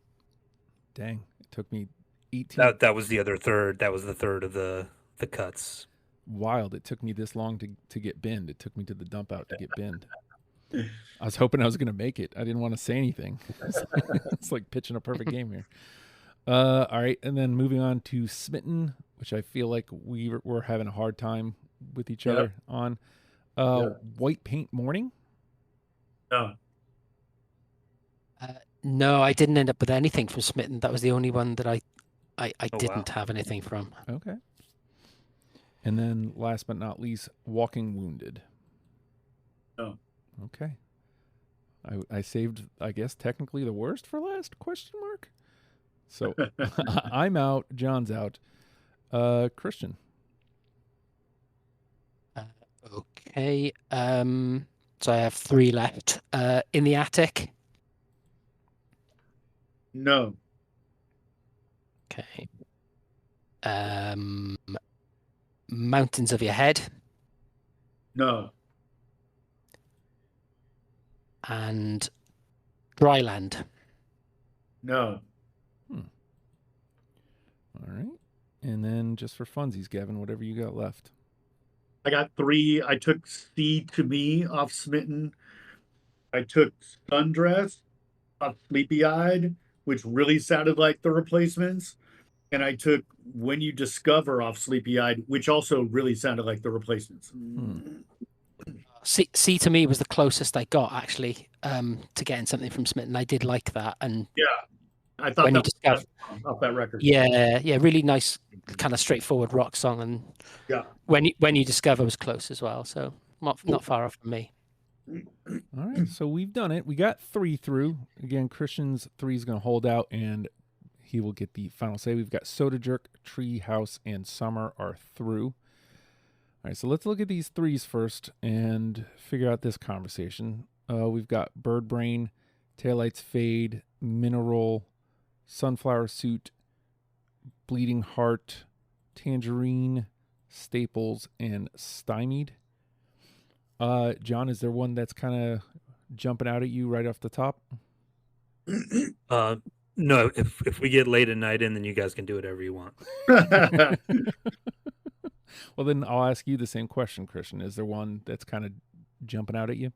Speaker 6: Dang. It took me 18.
Speaker 7: That was the other third. That was the third of the cuts.
Speaker 6: Wild. It took me this long to get binned. It took me to the dump out to get binned. I was hoping I was going to make it. I didn't want to say anything. It's like pitching a perfect game here. All right. And then moving on to Smitten, which I feel like we were having a hard time with each other on. White Paint Morning.
Speaker 3: No.
Speaker 8: No, I didn't end up with anything from Smitten. That was the only one that I didn't have anything from.
Speaker 6: Okay. And then last but not least, Walking Wounded.
Speaker 3: No.
Speaker 6: Okay. I saved, I guess, technically the worst for last, question mark? So I'm out. John's out. Christian.
Speaker 8: Okay. So I have 3 left. In the Attic.
Speaker 3: No.
Speaker 8: Okay. Mountains of Your Head.
Speaker 3: No.
Speaker 8: And Dryland.
Speaker 3: No.
Speaker 6: All right. And then just for funsies, Gavin, whatever you got left.
Speaker 3: I got 3. I took Seed to Me off Smitten. I took Sundress off Sleepy Eyed, which really sounded like the Replacements. and I took When You Discover off Sleepy Eyed, which also really sounded like the Replacements.
Speaker 8: See, to me was the closest I got actually to getting something from Smitten. I did like that, and
Speaker 3: Yeah, I thought
Speaker 8: when
Speaker 3: that
Speaker 8: you
Speaker 3: was
Speaker 8: discover,
Speaker 3: the best song off that record.
Speaker 8: yeah, really nice, kind of straightforward rock song, and
Speaker 3: Yeah.
Speaker 8: when you discover was close as well, so not far off from me.
Speaker 6: All right, so we've done it. We got 3 through. Again, Christian's 3 is going to hold out, and he will get the final say. We've got Soda Jerk, Tree House, and Summer are through. All right, so let's look at these 3s first and figure out this conversation. We've got Bird Brain, Taillights Fade, Mineral, Sunflower Suit, Bleeding Heart, Tangerine, Staples, and Stymied. John, is there one that's kind of jumping out at you right off the top?
Speaker 7: No, if we get late at night in, then you guys can do whatever you want.
Speaker 6: Well, then I'll ask you the same question, Christian. Is there one that's kind of jumping out at you?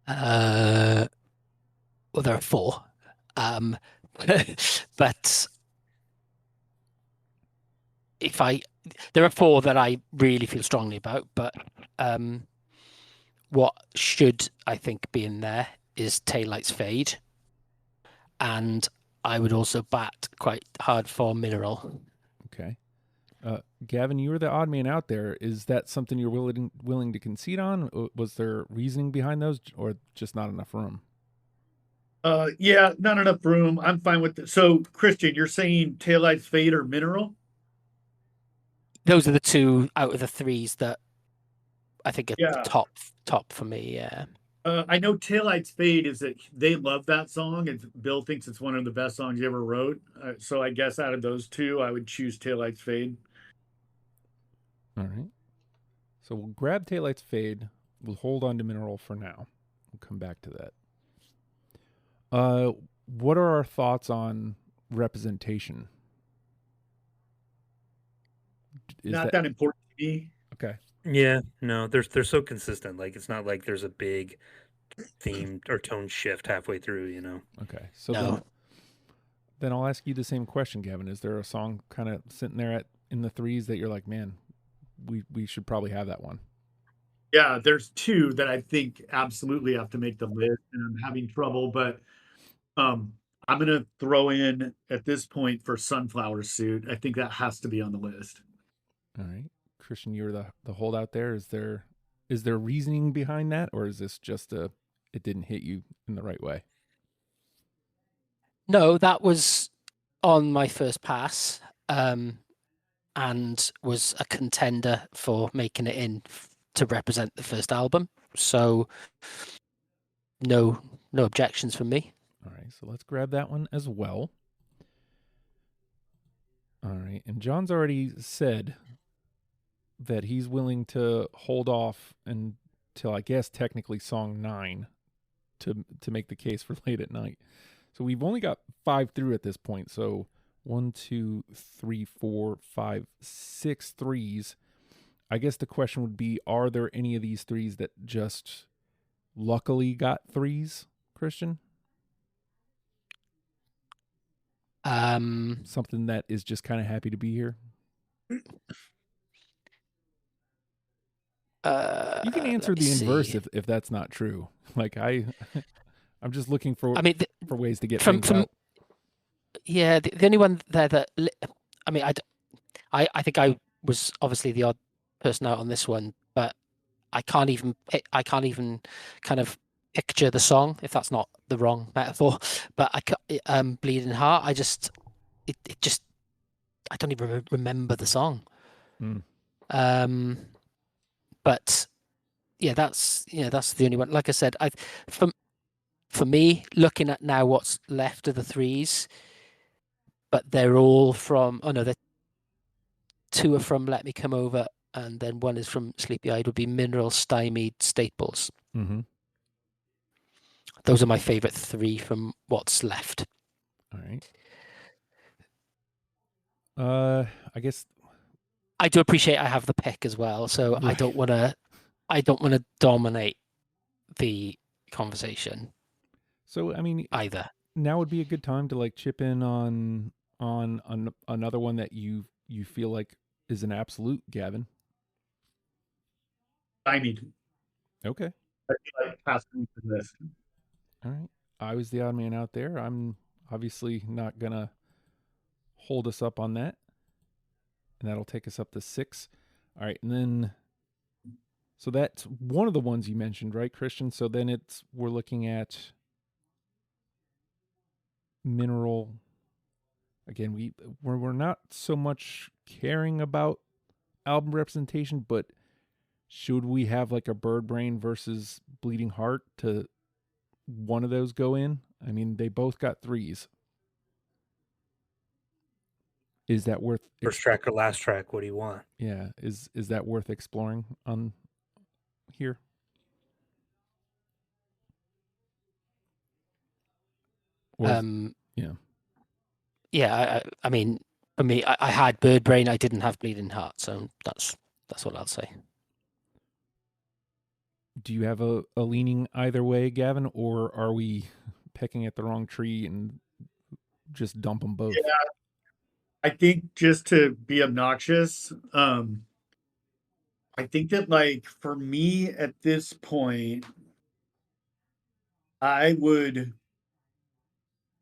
Speaker 8: Well, there are 4, but there are 4 that I really feel strongly about. But what should I think be in there is Taillights Fade, and I would also bat quite hard for Mineral.
Speaker 6: Okay. Gavin, you were the odd man out there. Is that something you're willing to concede on? Was there reasoning behind those, or just not enough room?
Speaker 3: Yeah, not enough room. I'm fine with it. So, Christian, you're saying Taillights Fade or Mineral?
Speaker 8: Those are the 2 out of the 3s that I think are
Speaker 3: Yeah.
Speaker 8: top for me. Yeah.
Speaker 3: I know Taillights Fade is that they love that song, and Bill thinks it's one of the best songs he ever wrote. So I guess out of those 2, I would choose Taillights Fade.
Speaker 6: All right. So we'll grab Taillights Fade. We'll hold on to Mineral for now. We'll come back to that. What are our thoughts on representation?
Speaker 3: Not that important to me.
Speaker 6: Okay.
Speaker 7: Yeah, no, they're so consistent. Like, it's not like there's a big theme or tone shift halfway through, you know.
Speaker 6: Okay. So
Speaker 8: No.
Speaker 6: then I'll ask you the same question, Gavin. Is there a song kind of sitting there in the 3s that you're like, man, we should probably have that one?
Speaker 3: Yeah, there's 2 that I think absolutely have to make the list, and I'm having trouble, but I'm gonna throw in at this point for Sunflower Suit. I think that has to be on the list.
Speaker 6: All right. Christian, you're the holdout there. Is there reasoning behind that, or is this just it didn't hit you in the right way?
Speaker 8: No, that was on my first pass, and was a contender for making it in to represent the first album. So no objections from me.
Speaker 6: All right, so let's grab that one as well. All right, and John's already said that he's willing to hold off until, I guess, technically song 9 to make the case for late at night. So we've only got 5 through at this point. So 1, 2, 3, 4, 5, 6 3s. I guess the question would be, are there any of these 3s that just luckily got 3s, Christian? Something that is just kind of happy to be here? You can answer the inverse if that's not true. Like I'm just looking for for ways to get things out.
Speaker 8: Yeah, the only one there that I think I was obviously the odd person out on this one, but I can't even kind of picture the song, if that's not the wrong metaphor. But Bleeding Heart, I don't even remember the song. But yeah, that's the only one. Like I said, for me, looking at now what's left of the 3s, but they're all from. Oh no, 2 are from Let Me Come Over, and then 1 is from Sleepy Eyed. Would be Mineral, Stymied, Staples.
Speaker 6: Mm-hmm.
Speaker 8: Those are my favorite 3 from what's left.
Speaker 6: All right. I guess
Speaker 8: I do appreciate I have the pick as well, so right. I don't want to dominate the conversation.
Speaker 6: So I mean,
Speaker 8: either
Speaker 6: now would be a good time to like chip in on on another one that you feel like is an absolute, Gavin?
Speaker 3: Stymied.
Speaker 6: Okay.
Speaker 3: I feel like passing for this.
Speaker 6: All right. I was the odd man out there. I'm obviously not going to hold us up on that. And that'll take us up to 6. All right. And then, so that's one of the ones you mentioned, right, Christian? So then we're looking at Mineral. Again, we're not so much caring about album representation, but should we have like a Bird Brain versus Bleeding Heart to one of those go in? I mean, they both got 3s. Is that worth
Speaker 7: First track or last track? What do you want?
Speaker 6: Yeah, is that worth exploring on here? Yeah.
Speaker 8: Yeah, I mean, for me, I had Bird Brain. I didn't have Bleeding Heart, so that's what I'll say.
Speaker 6: Do you have a leaning either way, Gavin, or are we pecking at the wrong tree and just dump them both?
Speaker 3: Yeah, I think just to be obnoxious, I think that like for me at this point, I would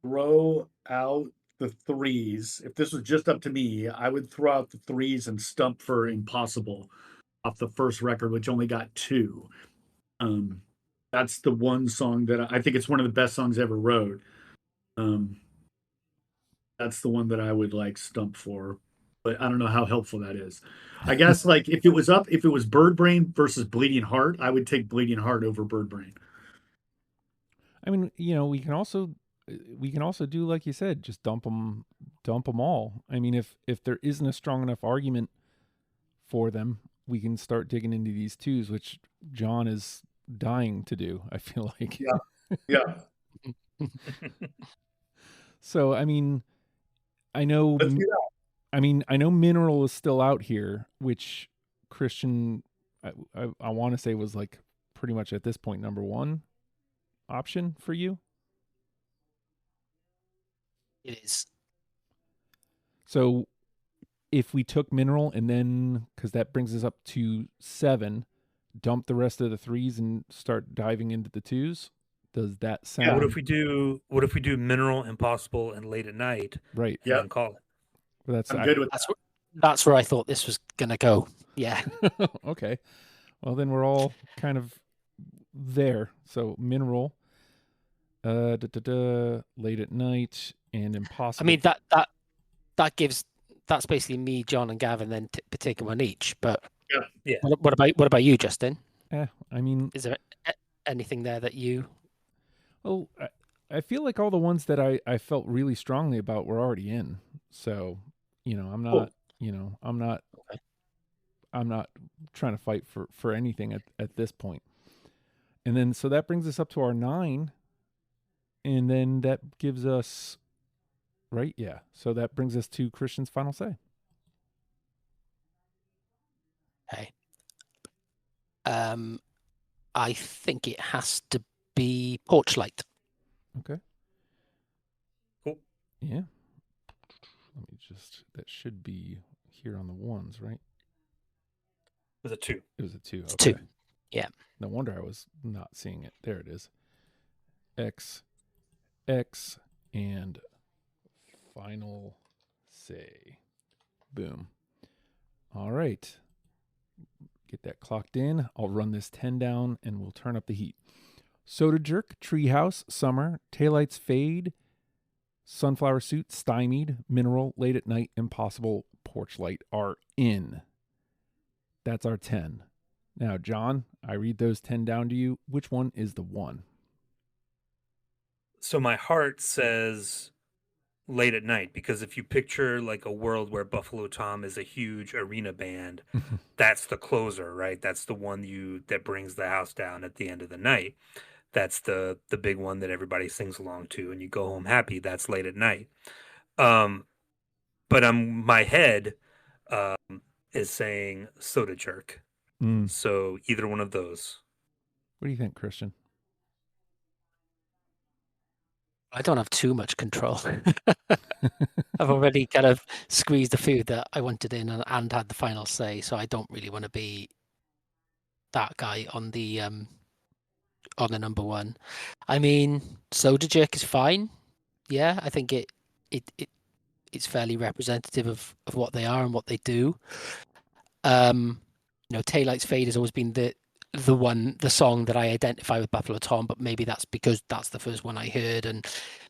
Speaker 3: throw out the 3s. If this was just up to me, I would throw out the 3s and stump for Impossible off the first record, which only got 2. That's the one song that I think it's one of the best songs ever wrote. That's the one that I would like stump for, but I don't know how helpful that is. I guess like if it was Bird Brain versus Bleeding Heart, I would take Bleeding Heart over Bird Brain.
Speaker 6: I mean, we can also do like you said, just dump them all. I mean, if there isn't a strong enough argument for them, we can start digging into these 2s, which John is dying to do, I feel like.
Speaker 3: Yeah.
Speaker 6: So, I mean, I know
Speaker 3: Let's do that.
Speaker 6: I mean, I know Mineral is still out here, which Christian I want to say was like pretty much at this point number 1 option for you.
Speaker 8: It is.
Speaker 6: So if we took Mineral and then, because that brings us up to 7, dump the rest of the 3s and start diving into the 2s, does that sound?
Speaker 7: What if we do Mineral, Impossible, and Late at Night?
Speaker 6: Right.
Speaker 7: And then call it.
Speaker 6: Well,
Speaker 3: I'm good with
Speaker 8: that's where I thought this was gonna go. Yeah.
Speaker 6: Okay. Well, then we're all kind of there. So Mineral, Late at Night, and Impossible.
Speaker 8: I mean that's basically me, John, and Gavin then taking one each. But
Speaker 7: yeah.
Speaker 8: What about you, Justin?
Speaker 6: I mean,
Speaker 8: is there anything there that you?
Speaker 6: Well, I feel like all the ones that I felt really strongly about were already in. So, I'm not, I'm not trying to fight for anything at this point. And then, so that brings us up to our 9. And then that gives us, right? Yeah. So that brings us to Christian's final say.
Speaker 8: Okay. I think it has to be Porch Light.
Speaker 6: Okay.
Speaker 7: Cool.
Speaker 6: Yeah. Let me that should be here on the 1s, right?
Speaker 7: It was a 2.
Speaker 6: It was a 2.
Speaker 8: Okay. 2. Yeah.
Speaker 6: No wonder I was not seeing it. There it is. X, and final say. Boom. All right. Get that clocked in. I'll run this 10 down and we'll turn up the heat. Soda Jerk, Treehouse, Summer, Taillights Fade, Sunflower Suit, Stymied, Mineral, Late at Night, Impossible, Porch Light are in. That's our 10. Now, John, I read those 10 down to you. Which one is the 1?
Speaker 7: So my heart says Late at Night, because if you picture like a world where Buffalo Tom is a huge arena band, that's the closer, right? That's the one that brings the house down at the end of the night. That's the big one that everybody sings along to and you go home happy. That's Late at Night. But my head is saying Soda Jerk. So either one of those.
Speaker 6: What do you think, Christian?
Speaker 8: I don't have too much control. I've already kind of squeezed the food that I wanted in and had the final say, so I don't really want to be that guy on the number one. I mean, Soda Jerk is fine. Yeah, I think it's fairly representative of what they are and what they do. Taillights Fade has always been the song that I identify with Buffalo Tom, but maybe that's because that's the first one I heard, and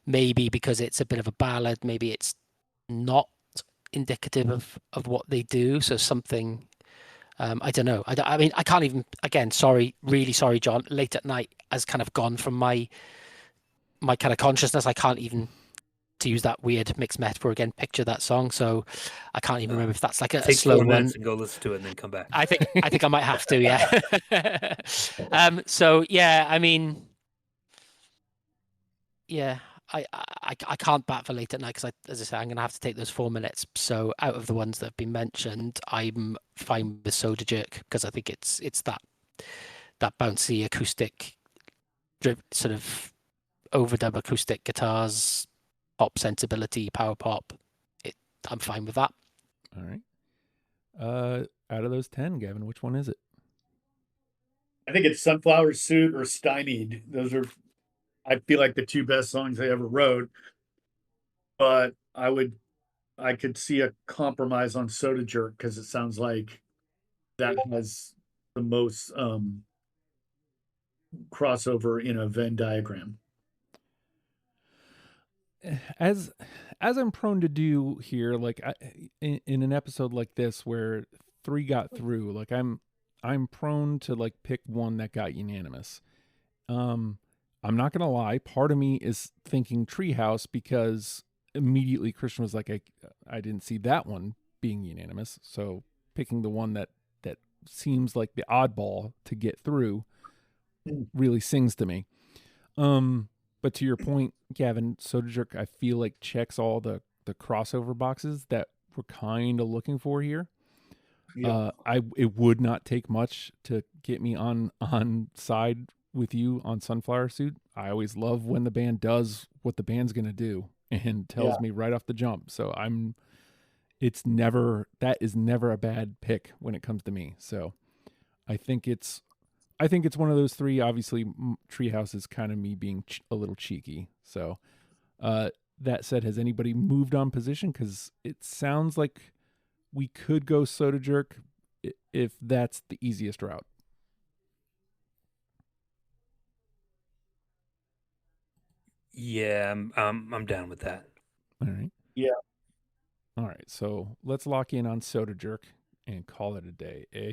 Speaker 8: maybe because it's a bit of a ballad, maybe it's not indicative of what they do. So something, I don't know. I mean, I can't even, again, really sorry, John, Late at Night has kind of gone from my kind of consciousness. I can't even, to use that weird mixed metaphor again, picture that song. So I can't even remember if that's like a slow
Speaker 7: 4
Speaker 8: one.
Speaker 7: minutes and go listen to it and then come back.
Speaker 8: I think I might have to, yeah. So yeah, I mean, yeah, I can't bat for Late at Night because, as I say, I'm going to have to take those 4 minutes. So out of the ones that have been mentioned, I'm fine with Soda Jerk because I think it's that bouncy acoustic, sort of overdub acoustic guitars, pop sensibility, power pop. I'm fine with that.
Speaker 6: All right. Out of those 10, Gavin, which one is it?
Speaker 3: I think it's Sunflower Suit or Stymied. Those are, I feel like, the two best songs they ever wrote. But I could see a compromise on Soda Jerk because it sounds like that has the most crossover in a Venn diagram.
Speaker 6: As I'm prone to do here, like in an episode like this where 3 got through, like I'm prone to like pick one that got unanimous. I'm not gonna lie, part of me is thinking Treehouse because immediately Christian was like, I didn't see that one being unanimous, so picking the one that seems like the oddball to get through really sings to me. But to your point, Gavin, Soda Jerk, I feel like checks all the crossover boxes that we're kind of looking for here. Yeah. It would not take much to get me on side with you on Sunflower Suit. I always love when the band does what the band's going to do and tells me right off the jump. So that is never a bad pick when it comes to me. So I think it's one of those 3. Obviously, Treehouse is kind of me being a little cheeky. So that said, has anybody moved on position? Because it sounds like we could go Soda Jerk if that's the easiest route.
Speaker 7: Yeah, I'm down with that.
Speaker 6: All right.
Speaker 3: Yeah.
Speaker 6: All right. So let's lock in on Soda Jerk and call it a day, eh?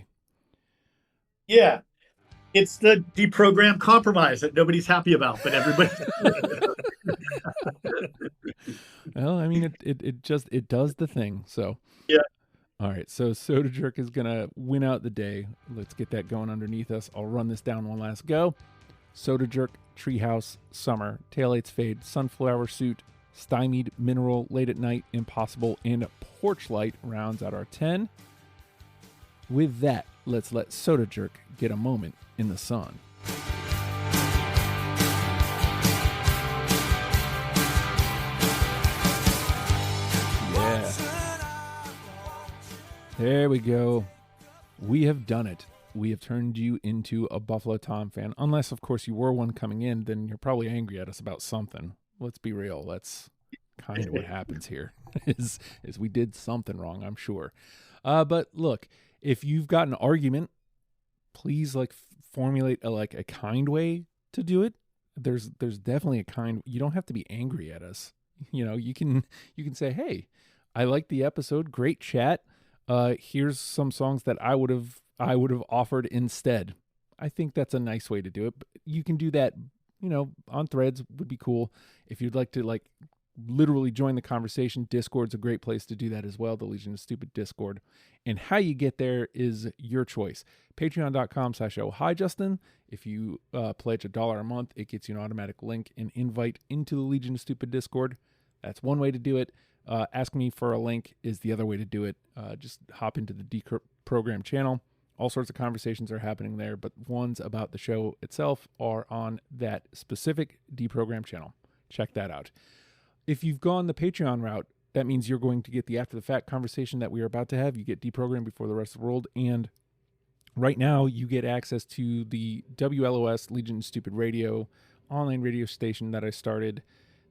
Speaker 3: Yeah. It's the deprogrammed compromise that nobody's happy about, but everybody.
Speaker 6: Well, I mean, it does the thing. So
Speaker 3: yeah.
Speaker 6: All right. So Soda Jerk is gonna win out the day. Let's get that going underneath us. I'll run this down one last go. Soda Jerk, Treehouse, Summer, Taillights Fade, Sunflower Suit, Stymied, Mineral, Late at Night, Impossible, and Porch Light rounds out our 10. With that, let's let Soda Jerk get a moment in the sun. Yeah. There we go. We have done it. We have turned you into a Buffalo Tom fan. Unless, of course, you were one coming in, then you're probably angry at us about something. Let's be real. That's kind of what happens here, is we did something wrong, I'm sure. But look, if you've got an argument, please formulate a kind way to do it. There's definitely a kind. You don't have to be angry at us. You can say, hey, I liked the episode. Great chat. Here's some songs that I would have offered instead. I think that's a nice way to do it. But you can do that, on Threads would be cool. If you'd like to literally join the conversation, Discord's a great place to do that as well. The Legion of Stupid Discord. And how you get there is your choice. Patreon.com/ohijustin. If you pledge $1 a month, it gets you an automatic link and invite into the Legion of Stupid Discord. That's one way to do it. Ask me for a link is the other way to do it. Just hop into the Deprogram channel. All sorts of conversations are happening there, but ones about the show itself are on that specific Deprogram channel. check that out. If you've gone the Patreon route, that means you're going to get the after the fact conversation that we are about to have. You get deprogrammed before the rest of the world. And right now you get access to the WLOS Legion of Stupid Radio online radio station that I started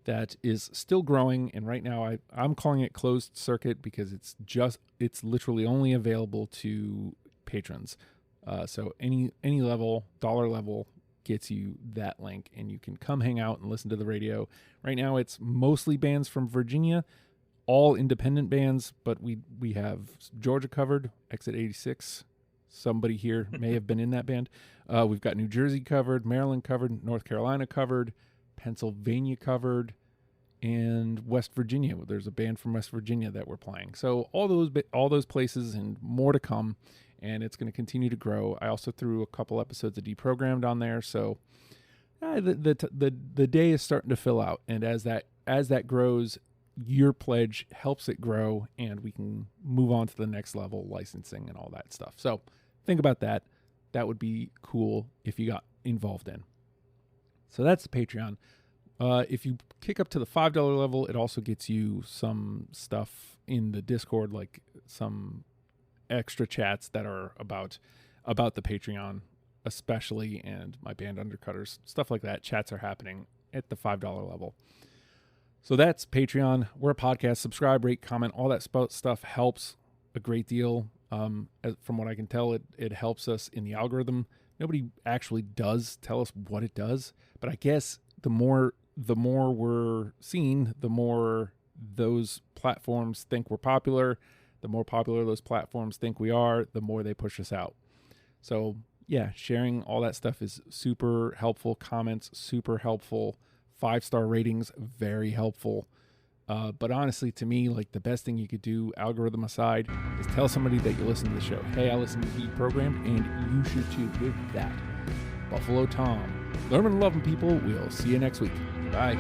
Speaker 6: that is still growing. And right now I'm calling it closed circuit because it's literally only available to patrons. So any level, dollar level, gets you that link, and you can come hang out and listen to the radio. Right now it's mostly bands from Virginia, all independent bands, but we have Georgia covered, Exit 86. Somebody here may have been in that band. We've got New Jersey covered, Maryland covered, North Carolina covered, Pennsylvania covered, and West Virginia. There's a band from West Virginia that we're playing. So all those places and more to come, and it's going to continue to grow. I also threw a couple episodes of Deprogrammed on there, so the day is starting to fill out. And as that grows, your pledge helps it grow, and we can move on to the next level, licensing and all that stuff. So think about that. That would be cool if you got involved in. So that's the Patreon. If you kick up to the $5 level, it also gets you some stuff in the Discord, like some extra chats that are about the Patreon especially, and my band Undercutters, stuff like that. Chats are happening at the $5 level. So that's Patreon. We're a podcast. Subscribe, rate, comment, all that stuff helps a great deal. From what I can tell, it helps us in the algorithm. Nobody actually does tell us what it does, but I guess the more we're seen, the more those platforms think we're popular. The more popular those platforms think we are, the more they push us out. So yeah, sharing all that stuff is super helpful. Comments, super helpful. 5-star ratings, very helpful. But honestly, to me, like the best thing you could do, algorithm aside, is tell somebody that you listen to the show. Hey, I listen to Deprogrammed, and you should too. With that, Buffalo Tom, learning and loving people. We'll see you next week. Bye.